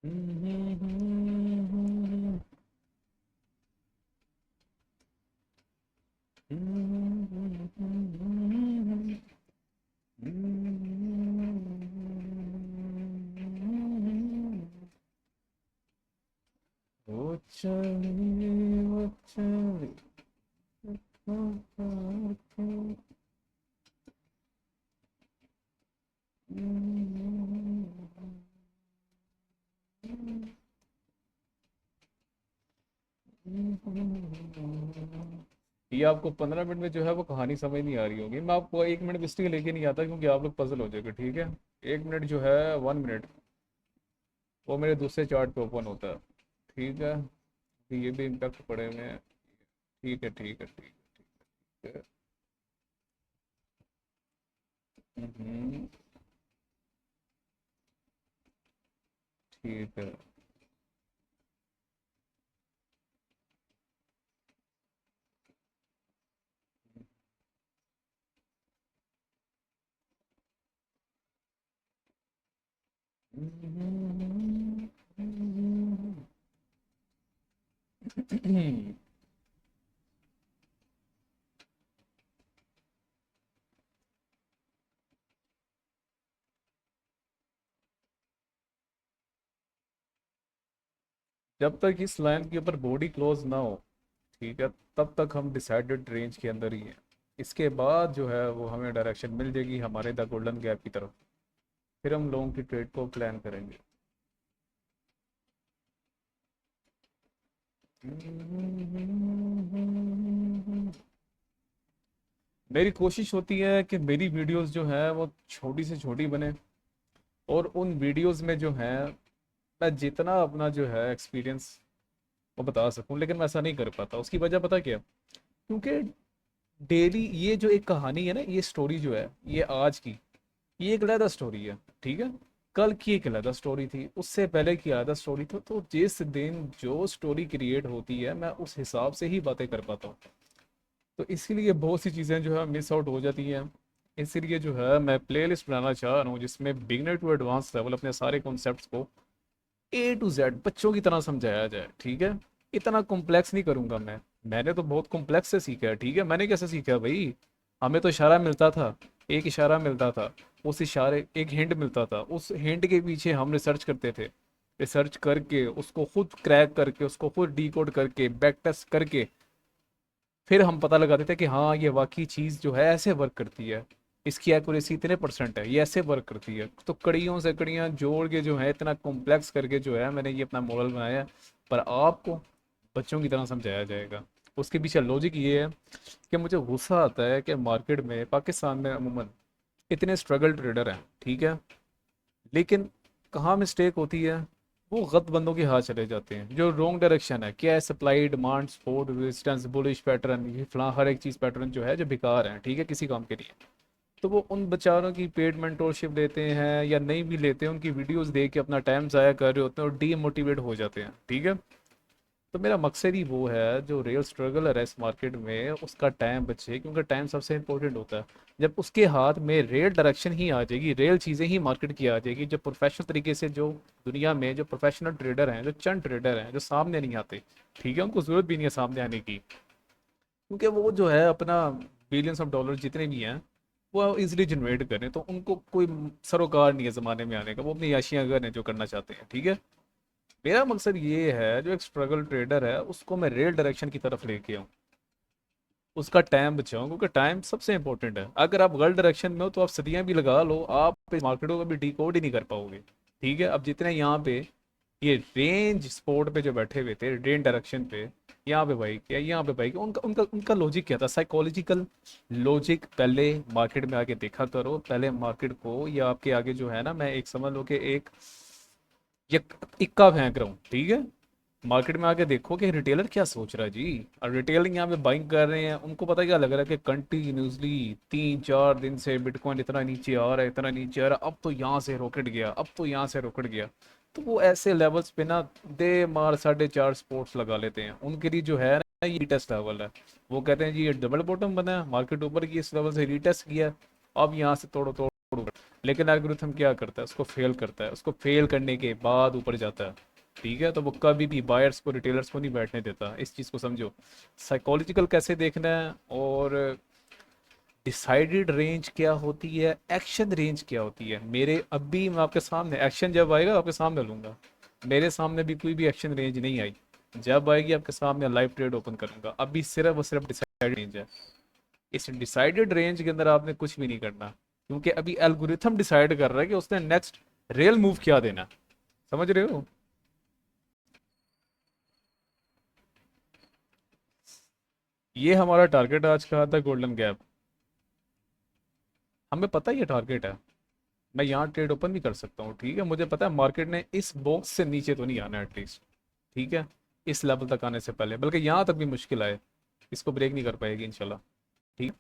ओ चली ओ चली ये आपको 15 मिनट में जो है वो कहानी समझ नहीं आ रही होगी। मैं आपको 1 मिनट इसलिए लेके नहीं आता क्योंकि आप लोग पजल हो जाएगा, ठीक है। 1 मिनट जो है, 1 मिनट, वो मेरे दूसरे चार्ट पे ओपन होता है, ठीक है। तो ये भी इम्पैक्ट पड़े हुए हैं। ठीक है, ठीक है, ठीक है। हम्म, ठीक है। जब तक इस लाइन के ऊपर बॉडी क्लोज ना हो, ठीक है, तब तक हम डिसाइडेड रेंज के अंदर ही हैं। इसके बाद जो है वो हमें डायरेक्शन मिल जाएगी हमारे द गोल्डन गैप की तरफ। फिर हम लोगों की ट्रेड को प्लान करेंगे। मेरी कोशिश होती है कि मेरी वीडियोस जो है वो छोटी से छोटी बने, और उन वीडियोस में जो है मैं जितना अपना जो है एक्सपीरियंस वो बता सकूं, लेकिन मैं ऐसा नहीं कर पाता। उसकी वजह पता क्या? क्योंकि डेली ये जो एक कहानी है ना, ये स्टोरी जो है ये आज की, ये एक अलग स्टोरी है, ठीक है। कल की एक अलग स्टोरी थी, उससे पहले की अलग स्टोरी थी। तो जिस दिन जो स्टोरी क्रिएट होती है मैं उस हिसाब से ही बातें कर पाता हूँ। तो इसीलिए बहुत सी चीज़ें जो है मिस आउट हो जाती हैं। इसीलिए जो है मैं प्लेलिस्ट बनाना चाह रहा हूँ जिसमें बिगनर टू एडवांस लेवल अपने सारे कॉन्सेप्ट्स को A to Z बच्चों की तरह समझाया जाए, ठीक है। इतना कॉम्प्लेक्स नहीं करूंगा मैं। मैंने तो बहुत कॉम्प्लेक्स से सीखा है, ठीक है। मैंने कैसे सीखा है भाई? हमें तो इशारा मिलता था, एक इशारा मिलता था, उस इशारे एक हिंट मिलता था, उस हिंट के पीछे हम रिसर्च करते थे। रिसर्च करके उसको खुद क्रैक करके उसको खुद डिकोड करके बैक टेस्ट करके फिर हम पता लगाते थे कि हाँ ये वाकई चीज़ जो है ऐसे वर्क करती है, इसकी एक्यूरेसी इतने परसेंट है, ये ऐसे वर्क करती है। तो कड़ियों से कड़ियाँ जोड़ के जो है इतना कॉम्प्लेक्स करके जो है मैंने ये अपना मॉडल बनाया है। पर आपको बच्चों की तरह समझाया जाएगा। उसके पीछे लॉजिक ये है कि मुझे गुस्सा आता है कि मार्केट में, पाकिस्तान में अमूमन इतने स्ट्रगल ट्रेडर हैं, ठीक है। लेकिन कहाँ मिस्टेक होती है? वो गलत बंदों के हाथ चले जाते हैं। जो रॉन्ग डायरेक्शन है, क्या है, supply demand support resistance bullish pattern, ये फला हर एक चीज़ पैटर्न जो है जो बेकार है, ठीक है, किसी काम के लिए। तो वो उन बेचारों की पेड मेंटोरशिप लेते हैं या नहीं भी लेते हैं, उनकी वीडियोस देख के अपना टाइम ज़ाया कर रहे होते हैं और डीमोटिवेट हो जाते हैं, ठीक है। तो मेरा मकसद ही वो है, जो रियल स्ट्रगलर है इस मार्केट में उसका टाइम बचे, क्योंकि टाइम सबसे इंपॉर्टेंट होता है। जब उसके हाथ में रियल डायरेक्शन ही आ जाएगी, रियल चीज़ें ही मार्केट की आ जाएगी, जो प्रोफेशनल तरीके से, जो दुनिया में जो प्रोफेशनल ट्रेडर हैं, जो चंद ट्रेडर हैं जो सामने नहीं आते, ठीक है, उनको ज़रूरत भी नहीं है सामने आने की, क्योंकि वो जो है अपना बिलियंस ऑफ डॉलर जितने भी हैं वो इजीली जनरेट करें, तो उनको कोई सरोकार नहीं है ज़माने में आने का। वो अपनी याशियाँ करें जो करना चाहते हैं, ठीक है। मेरा मकसद ये है, जो एक स्ट्रगल ट्रेडर है उसको मैं रेल डायरेक्शन की तरफ लेके आऊँ, उसका टाइम बचाऊं, क्योंकि टाइम सबसे इंपॉर्टेंट है। अगर आप गलत डायरेक्शन में हो तो आप सदियां भी लगा लो, आप इस मार्केट को कभी डिकोड ही नहीं कर पाओगे, ठीक है। अब जितने यहाँ पे ये रेंज स्पोर्ट पे जो बैठे हुए थे रेंज डायरेक्शन पे, यहाँ पे भाई क्या, यहाँ पे भाई क्या, उनका उनका उनका लॉजिक क्या था? Psychological logic. पहले मार्केट में आके देखा करो, पहले मार्केट को, या आपके आगे जो है ना, मैं एक समझ लो कि एक ये इक्का फेंक रहा हूँ, ठीक है। मार्केट में आके देखो कि रिटेलर क्या सोच रहा है जी। और रिटेलर यहाँ पे बाइंग कर रहे हैं, उनको पता क्या लग रहा है कि कंटिन्यूसली 3-4 दिन से बिटकॉइन इतना नीचे आ रहा है, इतना नीचे आ रहा है, अब तो यहाँ से रॉकेट गया, अब तो यहाँ से रॉकेट गया। तो वो ऐसे लेवल्स पे ना दे मार 4.5 स्पोर्ट्स लगा लेते हैं। उनके लिए जो है ना ये रीटेस्ट लेवल है। वो कहते हैं जी ये डबल बॉटम बना है, मार्केट ऊपर की इस लेवल से रीटेस्ट किया, अब यहाँ से तोड़ो तोड़ लेकिन एल्गोरिथम क्या करता है, उसको फेल करता है, उसको फेल करने के बाद ऊपर जाता है। ठीक है, तो वो कभी भी बायर्स को, रिटेलर्स को नहीं बैठने देता। इस चीज़ को समझो, साइकोलॉजिकल कैसे देखना है, और डिसाइडेड रेंज क्या होती है, एक्शन रेंज क्या होती है। मेरे अभी मैं आपके सामने, एक्शन जब आएगा आपके सामने लूंगा, मेरे सामने भी कोई भी एक्शन रेंज नहीं आई, जब आएगी आपके सामने लाइव ट्रेड ओपन करूंगा। अभी सिर्फ और सिर्फ डिसाइडेड रेंज है। इस डिसाइडेड रेंज के अंदर आपने कुछ भी नहीं करना, क्योंकि अभी एल्गोरिथम डिसाइड कर रहा है कि उसने नेक्स्ट रियल मूव क्या देना। समझ रहे हो? ये हमारा टारगेट आज का था, गोल्डन गैप। हमें पता ही है टारगेट है। मैं यहाँ ट्रेड ओपन भी कर सकता हूँ, ठीक है, मुझे पता है मार्केट ने इस बॉक्स से नीचे तो नहीं आना एटलीस्ट। ठीक है, इस लेवल तक आने से पहले, बल्कि यहाँ तक भी मुश्किल आए, इसको ब्रेक नहीं कर पाएगी इंशाल्लाह। ठीक,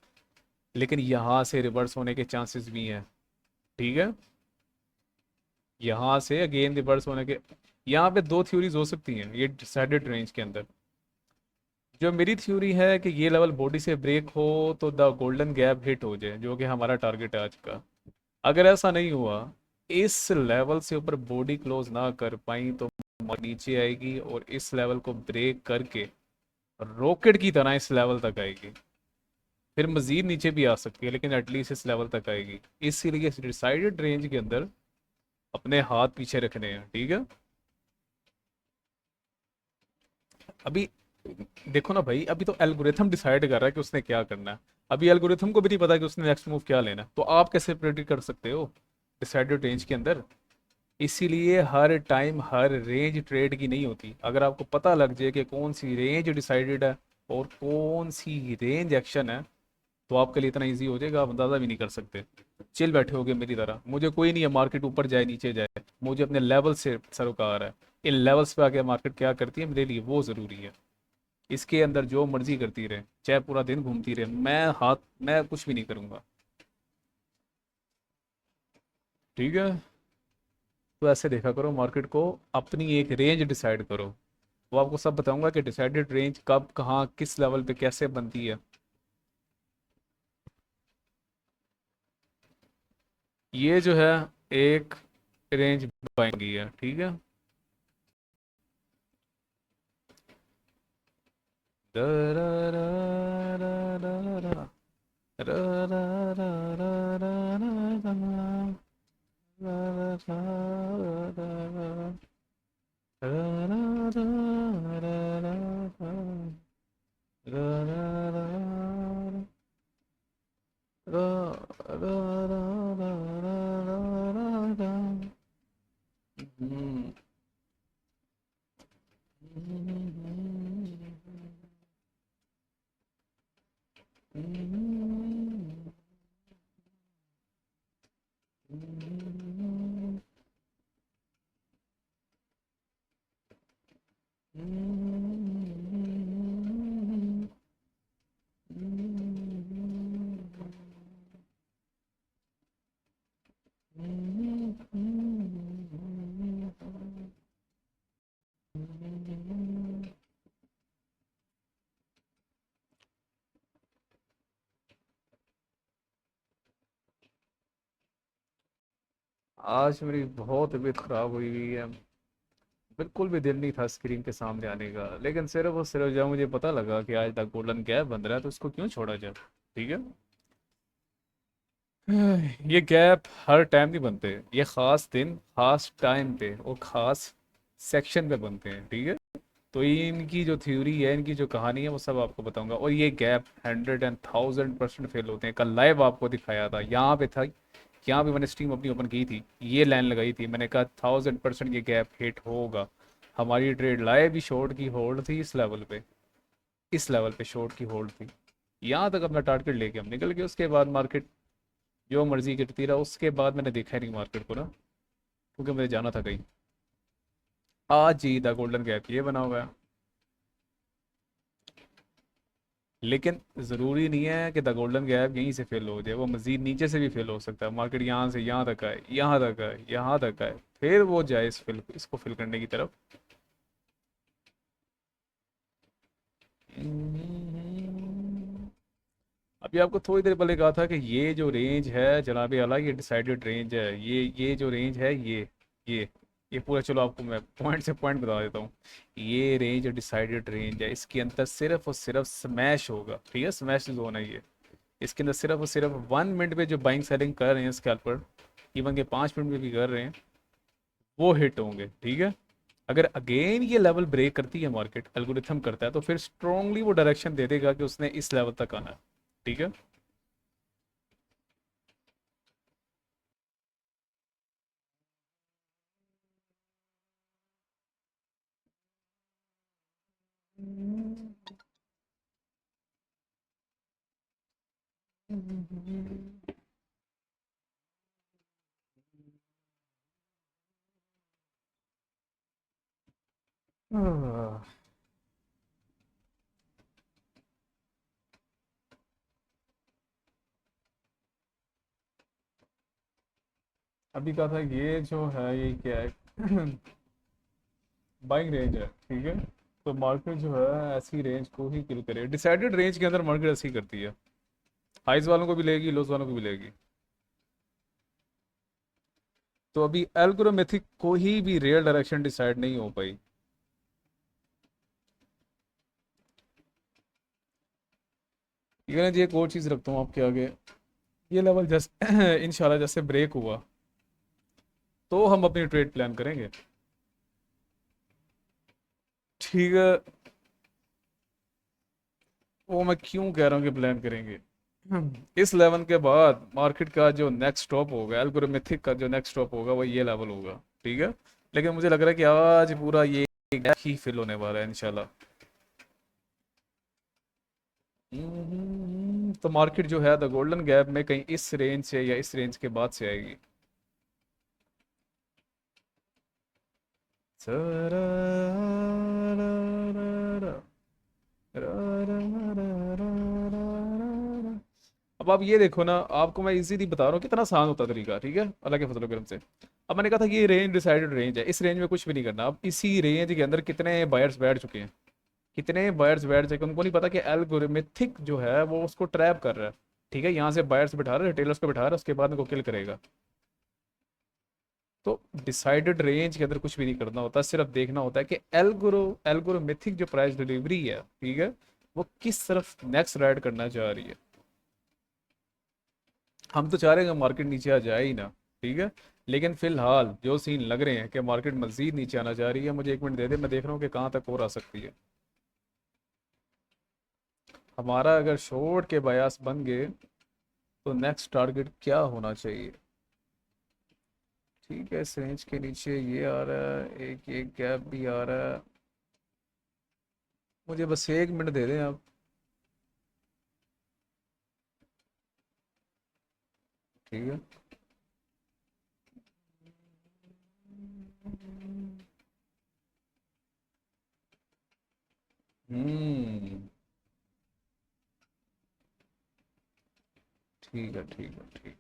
लेकिन यहाँ से रिवर्स होने के चांसेस भी हैं। ठीक है, यहाँ से अगेन रिवर्स होने के, यहाँ पे दो थ्योरीज हो सकती हैं ये डिसाइडेड रेंज के अंदर। जो मेरी थ्योरी है कि ये लेवल बॉडी से ब्रेक हो तो द गोल्डन गैप हिट हो जाए, जो कि हमारा टारगेट है आज का। अगर ऐसा नहीं हुआ, इस लेवल से ऊपर बॉडी क्लोज ना कर पाई, तो नीचे आएगी और इस लेवल को ब्रेक करके रॉकेट की तरह इस लेवल तक आएगी। फिर मजीद नीचे भी आ सकती है, लेकिन एटलीस्ट इस लेवल तक आएगी। इसीलिए इस डिसाइडेड रेंज के अंदर अपने हाथ पीछे रखने हैं। ठीक है, अभी देखो ना भाई, अभी तो एल्गोरिथम डिसाइड कर रहा है कि उसने क्या करना है। अभी एल्गोरिथम को भी नहीं पता कि उसने नेक्स्ट मूव क्या लेना है, तो आप कैसे प्रेडिक्ट कर सकते हो डिसाइडेड रेंज के अंदर? इसीलिए हर टाइम हर रेंज ट्रेड की नहीं होती। अगर आपको पता लग जाए कि कौन सी रेंज डिसाइडेड है और कौन सी रेंज एक्शन है, तो आपके लिए इतना इजी हो जाएगा, आप अंदाज़ा भी नहीं कर सकते। चिल बैठे होगे मेरी तरह, मुझे कोई नहीं है मार्केट ऊपर जाए नीचे जाए, मुझे अपने लेवल से सरोकार है। इन लेवल्स पे आके मार्केट क्या करती है मेरे लिए वो ज़रूरी है। इसके अंदर जो मर्जी करती रहे, चाहे पूरा दिन घूमती रहे, मैं कुछ भी नहीं करूँगा। ठीक है, तो ऐसे देखा करो मार्केट को, अपनी एक रेंज डिसाइड करो। वो आपको सब बताऊंगा कि डिसाइडेड रेंज कब कहाँ किस लेवल पे कैसे बनती है। ये जो है एक रेंज बनेगी है। ठीक है, आज मेरी बहुत तबीयत खराब हुई हुई है। बिल्कुल भी दिल नहीं था स्क्रीन के सामने आने का, लेकिन सिर्फ और सिर्फ जब मुझे पता लगा कि आज तक गोल्डन गैप बन रहा है, तो इसको क्यों छोड़ा जाए। ठीक है, ये गैप हर टाइम नहीं बनते, ये खास दिन खास टाइम पे और खास सेक्शन पे बनते हैं। ठीक है, तो ये इनकी जो थ्योरी है, इनकी जो कहानी है, वो सब आपको बताऊंगा। और ये गैप 100 and 1000% फेल होते हैं। कल लाइव आपको दिखाया था, यहाँ पे था, यहाँ पे मैंने स्ट्रीम अपनी ओपन की थी, ये लाइन लगाई थी, मैंने कहा 1000% ये गैप हिट होगा। हमारी ट्रेड लाइव भी शॉर्ट की होल्ड थी इस लेवल पे, इस लेवल पे शॉर्ट की होल्ड थी। यहाँ तक अपना टारगेट लेके हम निकल गए। उसके बाद मार्केट जो मर्जी करती रहा, उसके बाद मैंने देखा ही नहीं मार्केट को ना, क्योंकि मुझे जाना था कहीं। आज ही द गोल्डन गैप ये बना हुआ है। लेकिन ज़रूरी नहीं है कि द गोल्डन गैप यहीं से फेल हो जाए, वो मज़ीद नीचे से भी फेल हो सकता है। मार्केट यहाँ से यहाँ तक आए, यहाँ तक आए, यहाँ तक आए, फिर वो जाए इसको फिल करने की तरफ। अभी आपको थोड़ी देर पहले कहा था कि ये जो रेंज है जनाब आला, ये डिसाइडेड रेंज है। ये जो रेंज है, ये ये पूरा, चलो आपको मैं पॉइंट से पॉइंट बता देता हूँ। ये रेंज डिसाइडेड रेंज है, इसके अंदर सिर्फ और सिर्फ स्मैश होगा, ठीक है, स्मैश जोन है ये। इसके अंदर सिर्फ और सिर्फ 1 मिनट में जो बाइंग सेलिंग कर रहे हैं स्कैल्पर, इवन के 5 मिनट में भी कर रहे हैं, वो हिट होंगे, ठीक है। अगर अगेन ये लेवल ब्रेक करती है मार्केट, एल्गोरिथम करता है, तो फिर स्ट्रांगली वो डायरेक्शन दे देगा कि उसने इस लेवल तक आना है, ठीक है। आह, अभी कहा था ये जो है ये क्या है, बाइंग रेंज है, ठीक है। तो मार्केट जो है ऐसी रेंज को ही किल करे, डिसाइडेड रेंज के अंदर मार्केट ऐसी करती है, हाइज वालों को भी लेगी, लोज वालों को भी लेगी। तो अभी एल्गोरिथमिक कोई भी रियल डायरेक्शन डिसाइड नहीं हो पाई। ठीक है ना जी, एक और चीज़ रखता हूँ आपके आगे। ये लेवल जैसे इंशाल्लाह जैसे ब्रेक हुआ, तो हम अपनी ट्रेड प्लान करेंगे, ठीक है। वो मैं क्यों कह रहा हूँ कि प्लान करेंगे। इस लेवल के बाद मार्केट का जो नेक्स्ट स्टॉप होगा, एल्गोरिथमिक का जो नेक्स्ट स्टॉप होगा, वो ये लेवल होगा, ठीक है। लेकिन मुझे लग रहा है कि आज पूरा ये गैप ही फिल होने वाला है इंशाल्लाह। तो मार्केट जो है द गोल्डन गैप में कहीं इस रेंज से या इस रेंज के बाद से आएगी। अब आप ये देखो ना, आपको मैं इजीली बता रहा हूँ कितना आसान होता तरीका, ठीक है, अल्लाह के फजल करम से। अब मैंने कहा था कि ये रेंज डिसाइडेड रेंज है, इस रेंज में कुछ भी नहीं करना। अब इसी रेंज के अंदर कितने बायर्स बैठ चुके हैं, कितने बायर्स बैठ चुके हैं, उनको नहीं पता कि एल्गोरिथमिक जो है वो उसको ट्रैप कर रहा है, ठीक है। यहाँ से बायर्स बिठा रहा है, रिटेलर्स को बिठा रहा है, उसके बाद उनको किल करेगा। तो डिसाइडेड रेंज के अंदर कुछ भी नहीं करना होता, सिर्फ देखना होता है कि एल्गोरिथमिक जो प्राइस डिलीवरी है, ठीक है, वो किस तरफ नेक्स्ट राइड करना चाह रही है। हम तो चाह रहे हैं कि मार्केट नीचे आ जाए ही ना, ठीक है। लेकिन फिलहाल जो सीन लग रहे हैं कि मार्केट मजीद नीचे आना चाह रही है, मुझे 1 मिनट दे दे, मैं देख रहा हूँ कि कहाँ तक और आ सकती है। हमारा अगर शॉर्ट के बयास बन गए, तो नेक्स्ट टारगेट क्या होना चाहिए। ठीक है, इस रेंज के नीचे ये आ रहा है, एक एक गैप भी आ रहा है। मुझे बस 1 मिनट दे दें आप, ठीक है। हम्म, ठीक है, ठीक है, ठीक।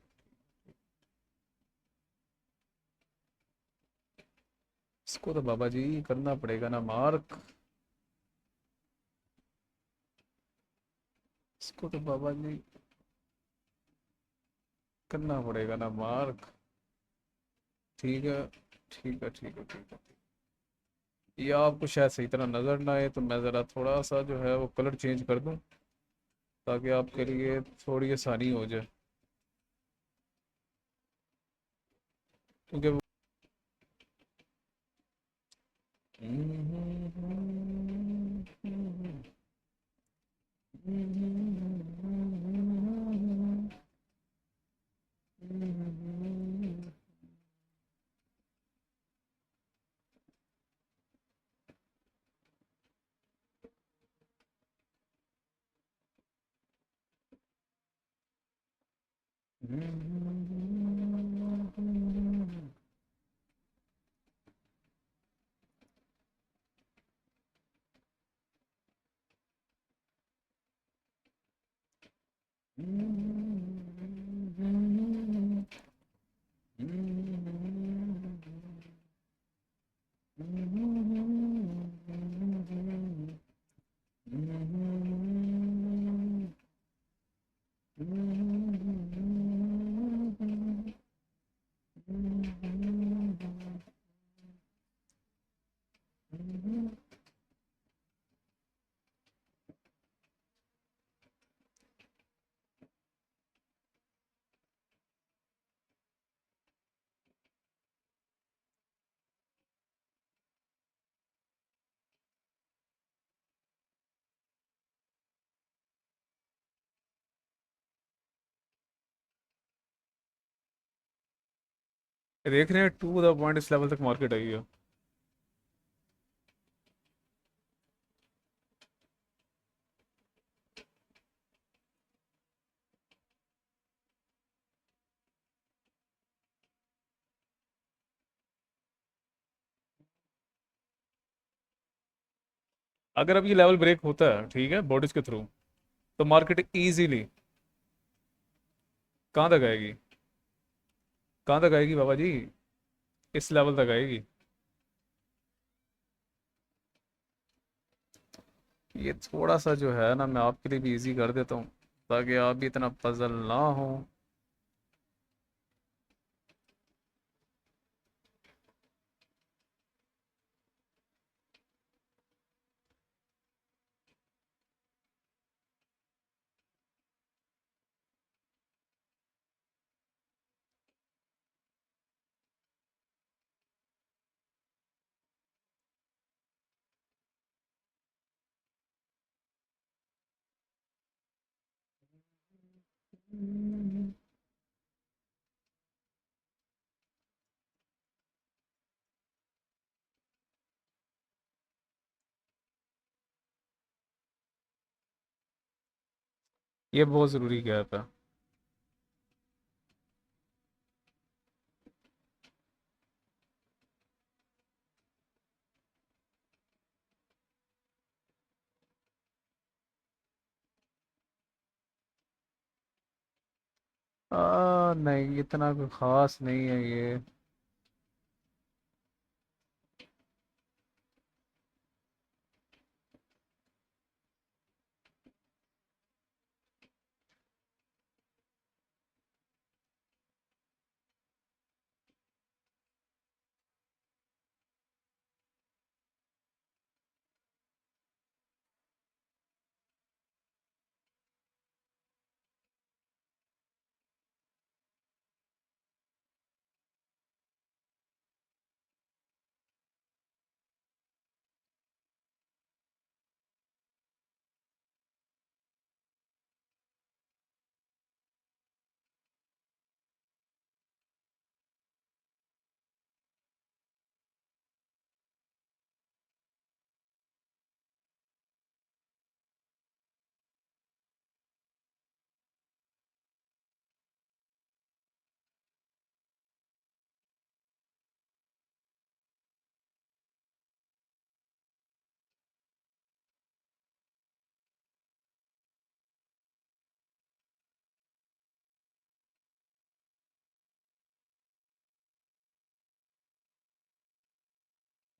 इसको तो बाबा जी करना पड़ेगा ना मार्क, इसको तो बाबा जी करना पड़ेगा ना मार्क। ठीक है, ठीक है, ठीक है, ठीक है। ये आपको शायद सही तरह नज़र ना आए, तो मैं ज़रा थोड़ा सा जो है वो कलर चेंज कर दूं, ताकि आपके लिए थोड़ी आसानी हो जाए, क्योंकि वो देख रहे हैं टू द पॉइंट इस लेवल तक मार्केट आई है। अगर अब ये लेवल ब्रेक होता है, ठीक है, बॉडीज के थ्रू, तो मार्केट इजीली कहाँ तक आएगी? कहाँ तक आएगी बाबा जी? इस लेवल तक आएगी। ये थोड़ा सा जो है ना, मैं आपके लिए भी इजी कर देता हूँ ताकि आप भी इतना पजल ना हो। ये बहुत ज़रूरी गैप है। नहीं, इतना कोई ख़ास नहीं है ये।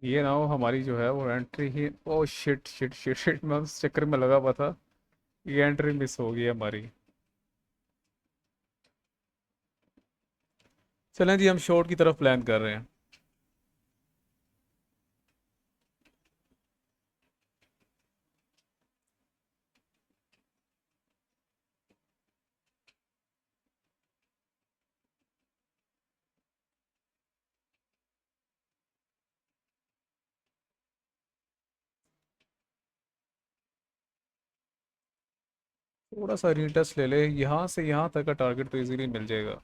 ये ना हो हमारी जो है वो एंट्री ही, oh shit shit shit shit, मैं उस चक्कर में लगा हुआ था। ये एंट्री मिस हो गई है हमारी। चलें जी, हम शॉर्ट की तरफ प्लान कर रहे हैं। थोड़ा सा रीटेस्ट ले ले, यहाँ से यहाँ तक का टारगेट तो इजीली मिल जाएगा।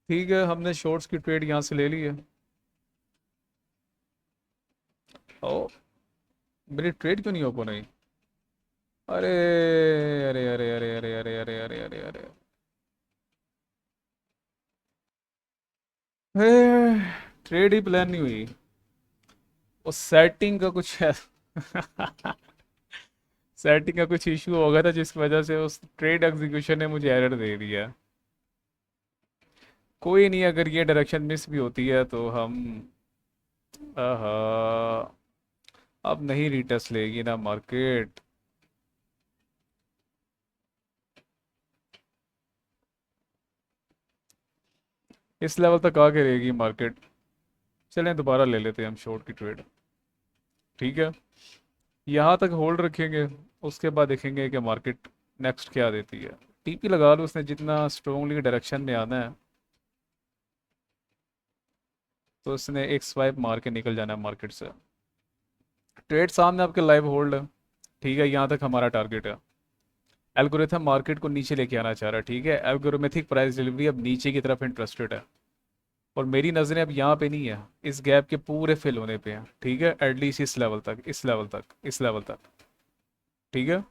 ठीक है, हमने शॉर्ट्स की ट्रेड यहाँ से ले ली है। ओ, मेरी ट्रेड क्यों नहीं ओपन हुई? अरे अरे अरे अरे अरे अरे अरे अरे अरे अरे अरे, ट्रेड ही प्लान नहीं हुई। वो सेटिंग का कुछ है। सेटिंग का कुछ इशू हो गया था जिसकी वजह से उस ट्रेड एग्जीक्यूशन ने मुझे एरर दे दिया। कोई नहीं, अगर ये डायरेक्शन मिस भी होती है तो हम, आहा, अब नहीं रिटेस्ट लेगी ना मार्केट। इस लेवल तक आके रहेगी मार्केट। चलें दोबारा ले लेते हैं हम शॉर्ट की ट्रेड। ठीक है, यहाँ तक होल्ड रखेंगे, उसके बाद देखेंगे कि मार्केट नेक्स्ट क्या देती है। टीपी लगा लो, उसने जितना स्ट्रोंगली डायरेक्शन में आना है तो उसने एक स्वाइप मार के निकल जाना है मार्केट से। ट्रेड सामने आपके लाइव होल्ड है। ठीक है, यहाँ तक हमारा टारगेट है। एल्गोरिथम मार्केट को नीचे लेके आना चाह रहा है। ठीक है, एल्गोरिथमिक प्राइस डिलीवरी अब नीचे की तरफ इंटरेस्टेड है। और मेरी नज़रें अब यहाँ पे नहीं है, इस गैप के पूरे फिल होने पे हैं, ठीक है, एटलीस्ट इस लेवल तक, इस लेवल तक, इस लेवल तक, ठीक है।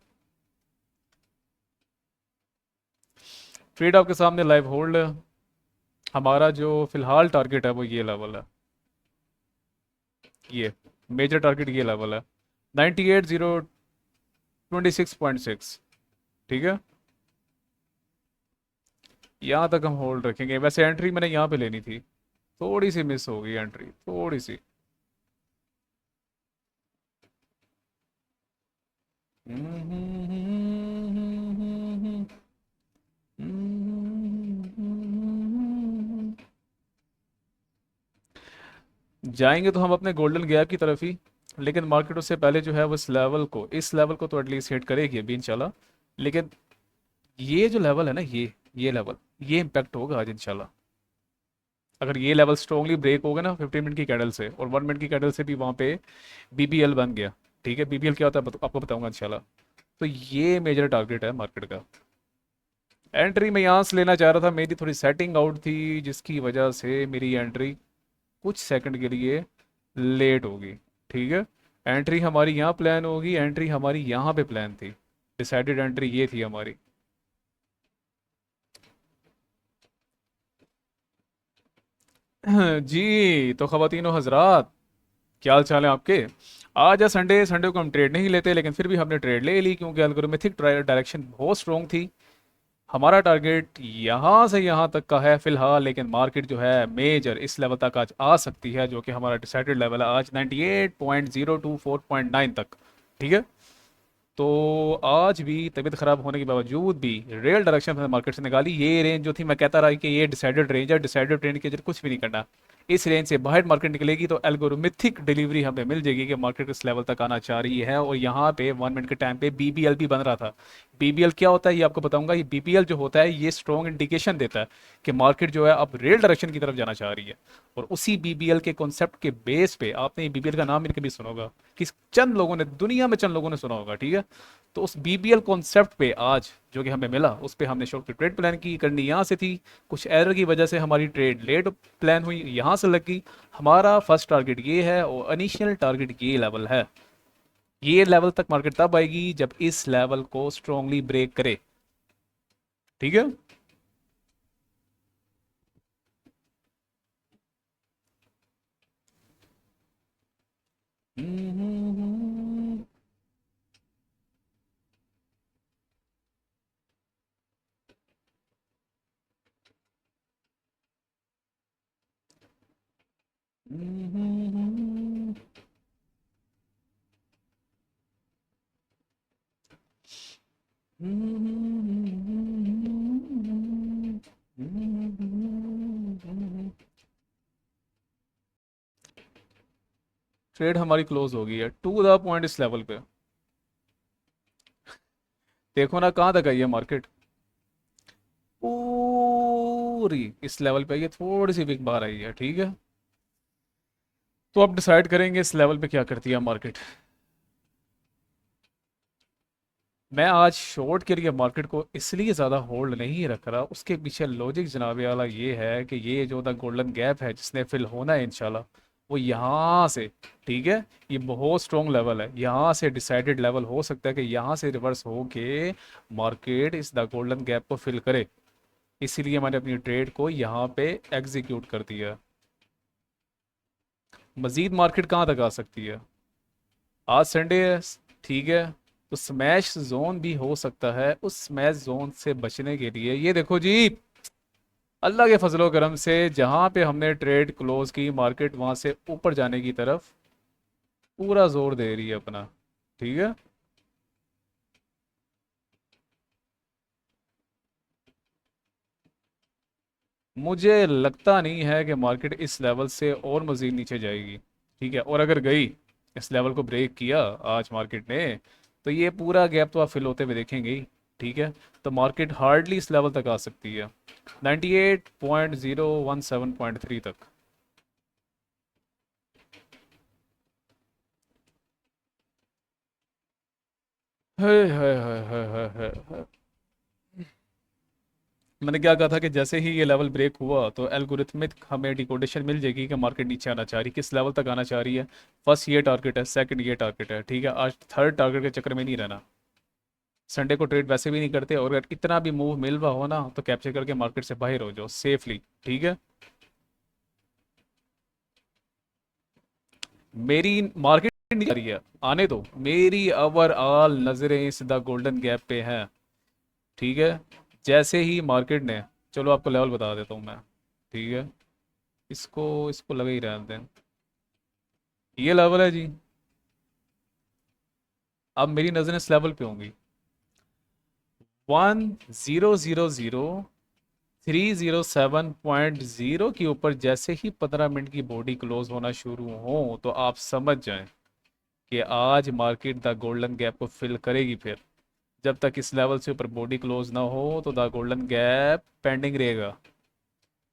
ट्रेड आपके सामने लाइव होल्ड है। हमारा जो फिलहाल टारगेट है वो ये लेवल है, ये मेजर टारगेट ये लेवल है, 98,026.6, ठीक है। यहाँ तक हम होल्ड रखेंगे। वैसे एंट्री मैंने यहाँ पे लेनी थी, थोड़ी सी मिस हो गई एंट्री, थोड़ी सी। जाएंगे तो हम अपने गोल्डन गैप की तरफ ही, लेकिन मार्केट उससे पहले जो है वो इस लेवल को तो एटलीस्ट हिट करेगी अभी इंशाल्लाह। लेकिन ये जो लेवल है ना, ये लेवल, ये इम्पैक्ट होगा आज इंशाल्लाह। अगर ये लेवल स्ट्रांगली ब्रेक हो गया ना 15 मिनट की कैंडल से, और 1 मिनट की कैंडल से भी वहाँ पे बीबीएल बन गया, ठीक है। बीबीएल क्या होता है आपको बताऊंगा इंशाल्लाह। तो ये मेजर टारगेट है मार्केट का। एंट्री मैं यहाँ से लेना चाह रहा था, मेरी थोड़ी सेटिंग आउट थी जिसकी वजह से मेरी एंट्री कुछ सेकंड के लिए लेट होगी, ठीक है। एंट्री हमारी यहाँ प्लान होगी, एंट्री हमारी यहाँ पे प्लान थी, डिसाइडेड एंट्री ये थी हमारी। जी तो ख़वातीन और हजरात, क्या हाल चाल है आपके। आज है संडे, संडे को हम ट्रेड नहीं लेते, लेकिन फिर भी हमने ट्रेड ले ली क्योंकि एल्गोरिथमिक डायरेक्शन बहुत स्ट्रॉन्ग थी। हमारा टारगेट यहाँ से यहाँ तक का है फिलहाल, लेकिन मार्केट जो है मेजर इस लेवल तक आज आ सकती है, जो कि हमारा डिसाइडेड लेवल है आज 98,024.9 तक, ठीक है। तो आज भी तबीयत खराब होने के बावजूद भी रियल डायरेक्शन हमने मार्केट से निकाली। ये रेंज जो थी, मैं कहता रहा कि ये डिसाइडेड रेंज है, डिसाइडेड रेंज के अंदर कुछ भी नहीं करना। इस रेंज से बाहर मार्केट निकलेगी तो एल्गोरिथमिक डिलीवरी हमें मिल जाएगी कि मार्केट इस लेवल तक आना चाह रही है। और यहाँ पे 1 मिनट के टाइम पे बीबीएल भी बन रहा था। बीबीएल क्या होता है ये आपको बताऊंगा। ये बीबीएल जो होता है ये स्ट्रॉन्ग इंडिकेशन देता है कि मार्केट जो है अब रियल डायरेक्शन की तरफ जाना चाह रही है। और उसी बीबीएल के कॉन्सेप्ट के बेस पे, आपने ये बीबीएल का नाम भी कभी सुना होगा, कि चंद लोगों ने, दुनिया में चंद लोगों ने सुना होगा, ठीक है। तो उस बीबीएल कॉन्सेप्ट पे आज जो कि हमें मिला, उस पे हमने शॉर्ट ट्रेड प्लान की करनी यहाँ से थी। कुछ एरर की वजह से हमारी ट्रेड लेट प्लान हुई, यहाँ से लगी। हमारा फर्स्ट टारगेट ये है और इनिशियल टारगेट ये लेवल है। ये लेवल तक मार्केट तब आएगी जब इस लेवल को स्ट्रांगली ब्रेक करे, ठीक है। ट्रेड हमारी क्लोज हो गई है टू द पॉइंट इस लेवल पे। देखो ना कहाँ तक आई है मार्केट, पूरी इस लेवल पे आई है, थोड़ी सी बिग बार आई है, ठीक है। तो अब डिसाइड करेंगे इस लेवल पे क्या करती है मार्केट। मैं आज शॉर्ट के लिए मार्केट को इसलिए ज़्यादा होल्ड नहीं रख रहा, उसके पीछे लॉजिक जनाब वाला ये है कि ये जो द गोल्डन गैप है जिसने फिल होना है इंशाल्लाह, वो यहाँ से, ठीक है, ये बहुत स्ट्रॉन्ग लेवल है, यहाँ से डिसाइडेड लेवल हो सकता है कि यहाँ से रिवर्स हो के मार्केट इस द गोल्डन गैप को फिल करे। इसीलिए मैंने अपनी ट्रेड को यहाँ पे एग्जीक्यूट कर दिया। मज़ीद मार्केट कहाँ तक आ सकती है, आज संडे है, ठीक है। तो स्मैश जोन भी हो सकता है, उस स्मैश जोन से बचने के लिए ये देखो जी, अल्लाह के फजलो करम से जहाँ पे हमने ट्रेड क्लोज की, मार्केट वहाँ से ऊपर जाने की तरफ पूरा जोर दे रही है अपना, ठीक है। मुझे लगता नहीं है कि मार्केट इस लेवल से और मज़ीद नीचे जाएगी, ठीक है। और अगर गई, इस लेवल को ब्रेक किया आज मार्केट ने, तो ये पूरा गैप तो आप फिल होते हुए देखेंगे ही, ठीक है। तो मार्केट हार्डली इस लेवल तक आ सकती है, 98,017.3 तक। है, है, है, है, है, है। मैंने क्या कहा था कि जैसे ही ये लेवल ब्रेक हुआ तो एल्गोरिथमिक हमें डिकोडेशन मिल जाएगी कि मार्केट नीचे आना चाह रही है, किस लेवल तक आना चाह रही है। फर्स्ट ये टारगेट है, सेकंड ये टारगेट है, ठीक है। आज थर्ड टारगेट के चक्कर में नहीं रहना। संडे को ट्रेड वैसे भी नहीं करते, और अगर इतना भी मूव मिल रहा हो ना तो कैप्चर करके मार्केट से बाहर हो जाओ सेफली, ठीक है। मेरी मार्केट नहीं जा रही है, आने दो। मेरी ओवरऑल नज़रें सीधा गोल्डन गैप पे हैं, ठीक है। जैसे ही मार्केट ने, चलो आपको लेवल बता देता हूँ मैं, ठीक है। इसको इसको लगे ही रहने दें। ये लेवल है जी। अब मेरी नज़रें इस लेवल पे होंगी। 1007.0 के ऊपर जैसे ही 15 मिनट की बॉडी क्लोज होना शुरू हो तो आप समझ जाएं कि आज मार्केट द गोल्डन गैप को फिल करेगी। फिर जब तक इस लेवल से ऊपर बॉडी क्लोज ना हो तो द गोल्डन गैप पेंडिंग रहेगा।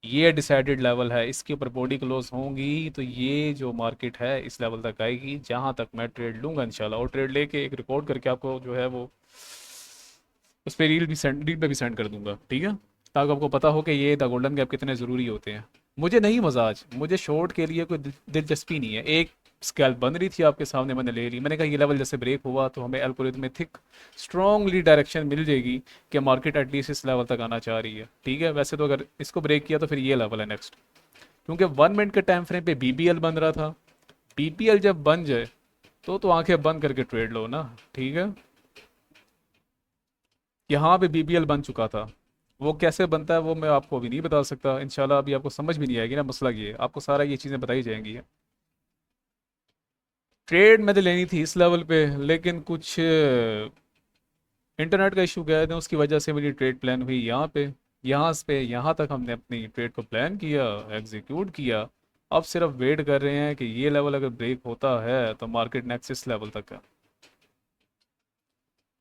ये डिसाइडेड लेवल है, इसके ऊपर बॉडी क्लोज होंगी तो ये जो मार्केट है इस लेवल तक आएगी, जहां तक मैं ट्रेड लूंगा इंशाल्लाह। और ट्रेड लेके एक रिकॉर्ड करके आपको जो है वो उस पर रील पे भी सेंड कर दूंगा, ठीक है। ताकि आपको पता हो कि ये द गोल्डन गैप कितने ज़रूरी होते हैं। मुझे नहीं मजा आज, मुझे शॉर्ट के लिए कोई दिलचस्पी नहीं है। एक स्कैल्प बन रही थी आपके सामने, मैंने ले ली। मैंने कहा ये लेवल जैसे ब्रेक हुआ तो हमें एल्गोरिथम में थिक स्ट्रांगली डायरेक्शन मिल जाएगी कि मार्केट एटलीस्ट इस लेवल तक आना चाह रही है, ठीक है। वैसे तो अगर इसको ब्रेक किया तो फिर ये लेवल है नेक्स्ट, क्योंकि 1 मिनट के टाइम फ्रेम पे बीबीएल बन रहा था। बीबीएल जब बन जाए तो आंखें बंद करके ट्रेड लो ना, ठीक है। यहाँ पे बीबीएल बन चुका था। वो कैसे बनता है वो मैं आपको अभी नहीं बता सकता, इंशाल्लाह अभी आपको समझ भी नहीं आएगी ना। मसला ये है, आपको सारा ये चीज़ें बताई जाएंगी। ट्रेड मैंने लेनी थी इस लेवल पे, लेकिन कुछ इंटरनेट का इशू गया था, उसकी वजह से मेरी ट्रेड प्लान हुई यहाँ पे। यहाँ तक हमने अपनी ट्रेड को प्लान किया, एग्जीक्यूट किया। अब सिर्फ वेट कर रहे हैं कि ये लेवल अगर ब्रेक होता है तो मार्केट नेक्स्ट इस लेवल तक है।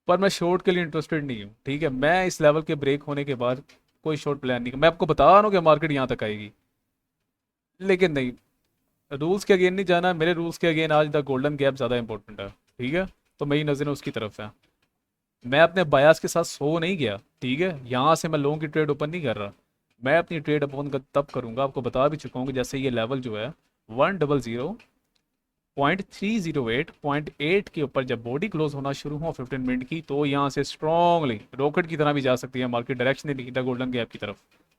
पर मैं शॉर्ट के लिए इंटरेस्टेड नहीं हूँ, ठीक है। मैं इस लेवल के ब्रेक होने के बाद कोई शॉर्ट प्लान नहीं, मैं आपको बता रहा हूँ कि मार्केट यहाँ तक आएगी। लेकिन नहीं, रूल्स के अगेन नहीं जाना, मेरे रूल्स के अगेन आज द गोल्डन गैप ज़्यादा इंपॉर्टेंट है, ठीक है। तो मेरी नज़रें उसकी तरफ है। मैं अपने बायास के साथ सो नहीं गया, ठीक है। यहाँ से मैं लोगों की ट्रेड ओपन नहीं कर रहा। मैं अपनी ट्रेड ओपन तब करूँगा, आपको बता भी चुका हूँ कि जैसे ये लेवल जो है 100.308.8 के ऊपर जब बॉडी क्लोज होना शुरू हो 15 मिनट की, तो यहाँ से स्ट्रांगली रॉकेट की तरह भी जा सकती है market direction the golden gap की तरफ।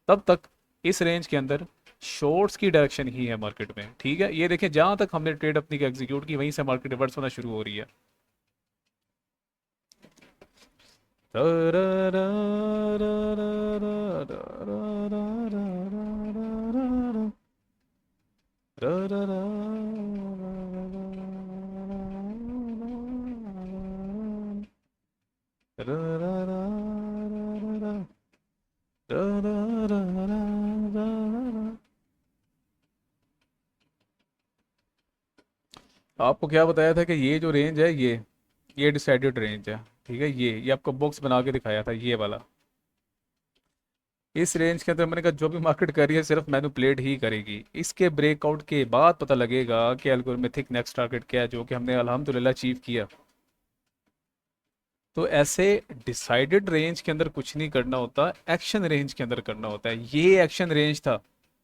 तब तक इस रेंज के अंदर शॉर्ट्स की डायरेक्शन ही है मार्केट में, ठीक है। ये देखें, जहाँ तक हमने ट्रेड अपनी एग्जीक्यूट की वहीं से मार्केट रिवर्स होना शुरू हो रही है। आपको क्या बताया था कि ये जो रेंज है ये डिसाइडेड रेंज है, ठीक है। ये आपको बॉक्स बना के दिखाया था, ये वाला। इस रेंज के अंदर मैंने कहा जो भी मार्केट कर रही है सिर्फ मैनिपुलेट ही करेगी। इसके ब्रेकआउट के बाद पता लगेगा कि एल्गोरिथमिक नेक्स्ट टारगेट क्या है, जो कि हमने अल्हम्दुलिल्लाह अचीव किया। तो ऐसे डिसाइडेड रेंज के अंदर कुछ नहीं करना होता, एक्शन रेंज के अंदर करना होता है। ये एक्शन रेंज था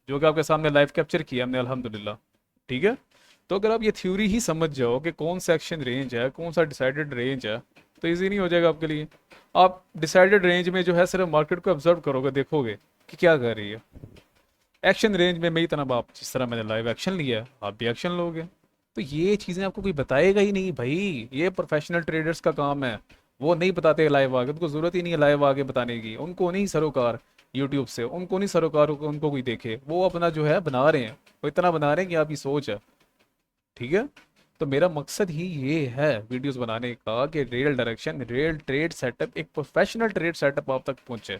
जो कि आपके सामने लाइव कैप्चर किया हमने अल्हम्दुलिल्लाह, ठीक है। तो अगर आप ये थ्योरी ही समझ जाओ कि कौन सा एक्शन रेंज है, कौन सा डिसाइडेड रेंज है, तो इजी नहीं हो जाएगा आपके लिए। आप डिसाइडेड रेंज में जो है सिर्फ मार्केट को ऑब्जर्व करोगे, देखोगे कि क्या कर रही है। एक्शन रेंज में मेरी तरह आप जिस तरह मैंने लाइव एक्शन लिया है, आप भी एक्शन लोगे। तो ये चीज़ें आपको कोई बताएगा ही नहीं भाई, ये प्रोफेशनल ट्रेडर्स का काम है। वो नहीं बताते लाइव आगे, उनको ज़रूरत ही नहीं है लाइव आगे बताने की। उनको नहीं सरोकार यूट्यूब से, उनको नहीं सरोकार उनको कोई देखे। वो अपना जो है बना रहे हैं, वो इतना बना रहे हैं कि आपकी सोच है, ठीक है। तो मेरा मकसद ही ये है वीडियोस बनाने का कि real direction, real trade setup, एक प्रोफेशनल ट्रेड सेटअप आप तक पहुंचे।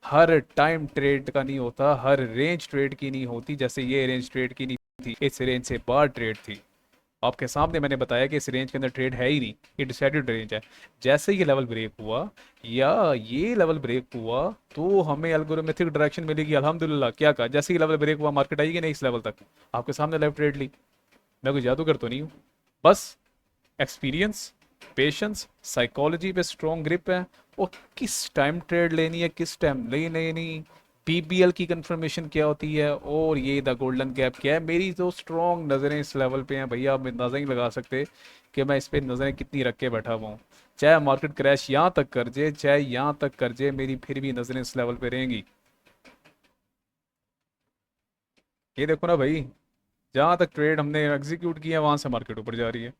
हर टाइम ट्रेड का नहीं होता, हर रेंज ट्रेड की नहीं होती। जैसे ये रेंज ट्रेड की नहीं थी, इस रेंज से बाहर ट्रेड थी। आपके सामने मैंने बताया कि इस रेंज के अंदर ट्रेड है ही नहीं, ये डिसाइडेड रेंज है। जैसे ये लेवल ब्रेक हुआ या ये लेवल ब्रेक हुआ तो हमें एल्गोरिथमिक डायरेक्शन मिलेगी अल्हम्दुलिल्लाह। क्या कहा, जैसे ही लेवल ब्रेक हुआ मार्केट आएगी नहीं इस लेवल तक, आपके सामने लाइव ट्रेड ली। मैं कोई जादूगर तो नहीं हूँ, बस एक्सपीरियंस, पेशेंस, साइकोलॉजी पे स्ट्रॉन्ग ग्रिप है, और किस टाइम ट्रेड लेनी है किस टाइम नहीं लेनी, पीबीएल की कंफर्मेशन क्या होती है, और ये द गोल्डन गैप क्या है। मेरी तो स्ट्रॉन्ग नज़रें इस लेवल पे हैं भैया, आप अंदाज़ा ही लगा सकते कि मैं इस पे नज़रें कितनी रख के बैठा हुआ हूँ। चाहे मार्केट क्रैश यहाँ तक कर जाए, चाहे यहाँ तक कर जाए, मेरी फिर भी नज़रें इस लेवल पे रहेंगी। ये देखो ना भाई, जहाँ तक ट्रेड हमने एग्जीक्यूट किया वहां से मार्केट ऊपर जा रही है।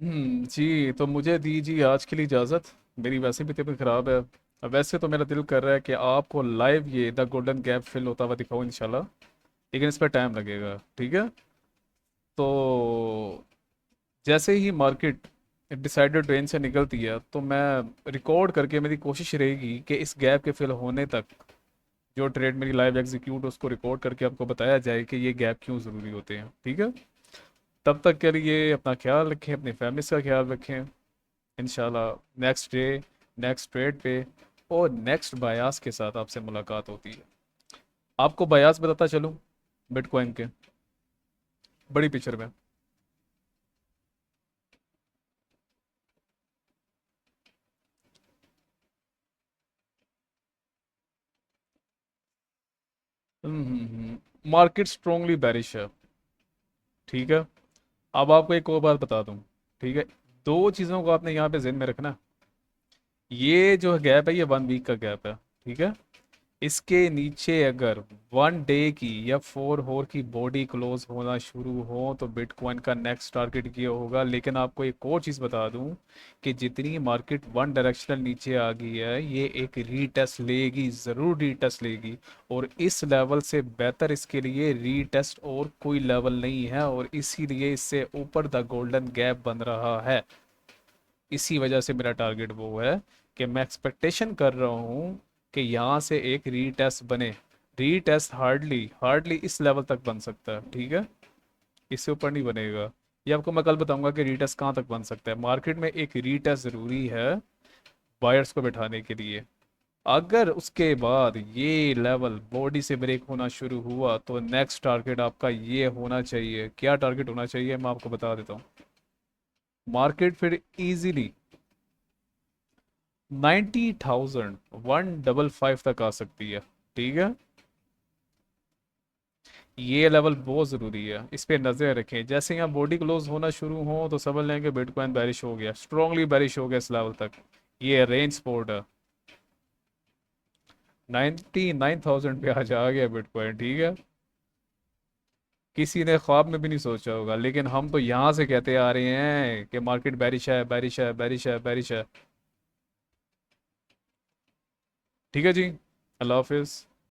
हम्म। जी तो मुझे दीजिए आज के लिए इजाज़त। मेरी वैसे भी तबीयत ख़राब है। अब वैसे तो मेरा दिल कर रहा है कि आपको लाइव ये द गोल्डन गैप फिल होता हुआ दिखाऊं इंशाल्लाह, लेकिन इस पर टाइम लगेगा, ठीक है। तो जैसे ही मार्केट डिसाइडेड रेंज से निकलती है तो मैं रिकॉर्ड करके, मेरी कोशिश रहेगी कि इस गैप के फिल होने तक जो ट्रेड मेरी लाइव एग्जीक्यूट उसको रिकॉर्ड करके आपको बताया जाए कि ये गैप क्यों ज़रूरी होते हैं, ठीक है। तब तक के लिए अपना ख्याल रखें, अपनी फैमिली का ख्याल रखें। इंशाल्लाह नेक्स्ट डे, नेक्स्ट ट्रेड पे और नेक्स्ट बायास के साथ आपसे मुलाकात होती है। आपको बायास बताता चलूँ बिटकॉइन के, बड़ी पिक्चर में। मार्केट स्ट्रांगली बेरिश है, ठीक है। अब आपको एक और बात बता दूं, ठीक है। दो चीज़ों को आपने यहाँ पे ज़हन में रखना। ये जो गैप है ये 1 वीक का गैप है, ठीक है। इसके नीचे अगर 1 डे की या 4 होर की बॉडी क्लोज होना शुरू हो तो बिटकॉइन का नेक्स्ट टारगेट ये होगा। लेकिन आपको एक और चीज़ बता दूं कि जितनी मार्केट वन डायरेक्शनल नीचे आ गई है, ये एक रीटेस्ट लेगी, ज़रूर रीटेस्ट लेगी। और इस लेवल से बेहतर इसके लिए रीटेस्ट और कोई लेवल नहीं है, और इसीलिए इससे ऊपर द गोल्डन गैप बन रहा है। इसी वजह से मेरा टारगेट वो है कि मैं एक्सपेक्टेशन कर रहा हूँ कि यहाँ से एक रीटेस्ट बने। रीटेस्ट हार्डली हार्डली इस लेवल तक बन सकता है, ठीक है। इससे ऊपर नहीं बनेगा। ये आपको मैं कल बताऊंगा कि रीटेस्ट कहाँ तक बन सकता है। मार्केट में एक रीटेस्ट ज़रूरी है बायर्स को बैठाने के लिए। अगर उसके बाद ये लेवल बॉडी से ब्रेक होना शुरू हुआ तो नेक्स्ट टारगेट आपका ये होना चाहिए। क्या टारगेट होना चाहिए मैं आपको बता देता हूँ। मार्केट फिर इजीली 90,155 तक आ सकती है, ठीक है। ये लेवल बहुत ज़रूरी है, इस पे नज़र रखें। जैसे यहाँ बॉडी क्लोज होना शुरू हो तो समझ लें कि बिटकॉइन बैरिश हो गया, स्ट्रांगली बैरिश हो गया इस लेवल तक। ये रेंज सपोर्ट है। 99,000 पे आज आ गया बिटकॉइन, ठीक है। किसी ने ख्वाब में भी नहीं सोचा होगा, लेकिन हम तो यहाँ से कहते आ रहे हैं कि मार्केट बैरिश है, बैरिश है, बैरिश है, बैरिश है। ठीक है जी, अल्लाह हाफिज़।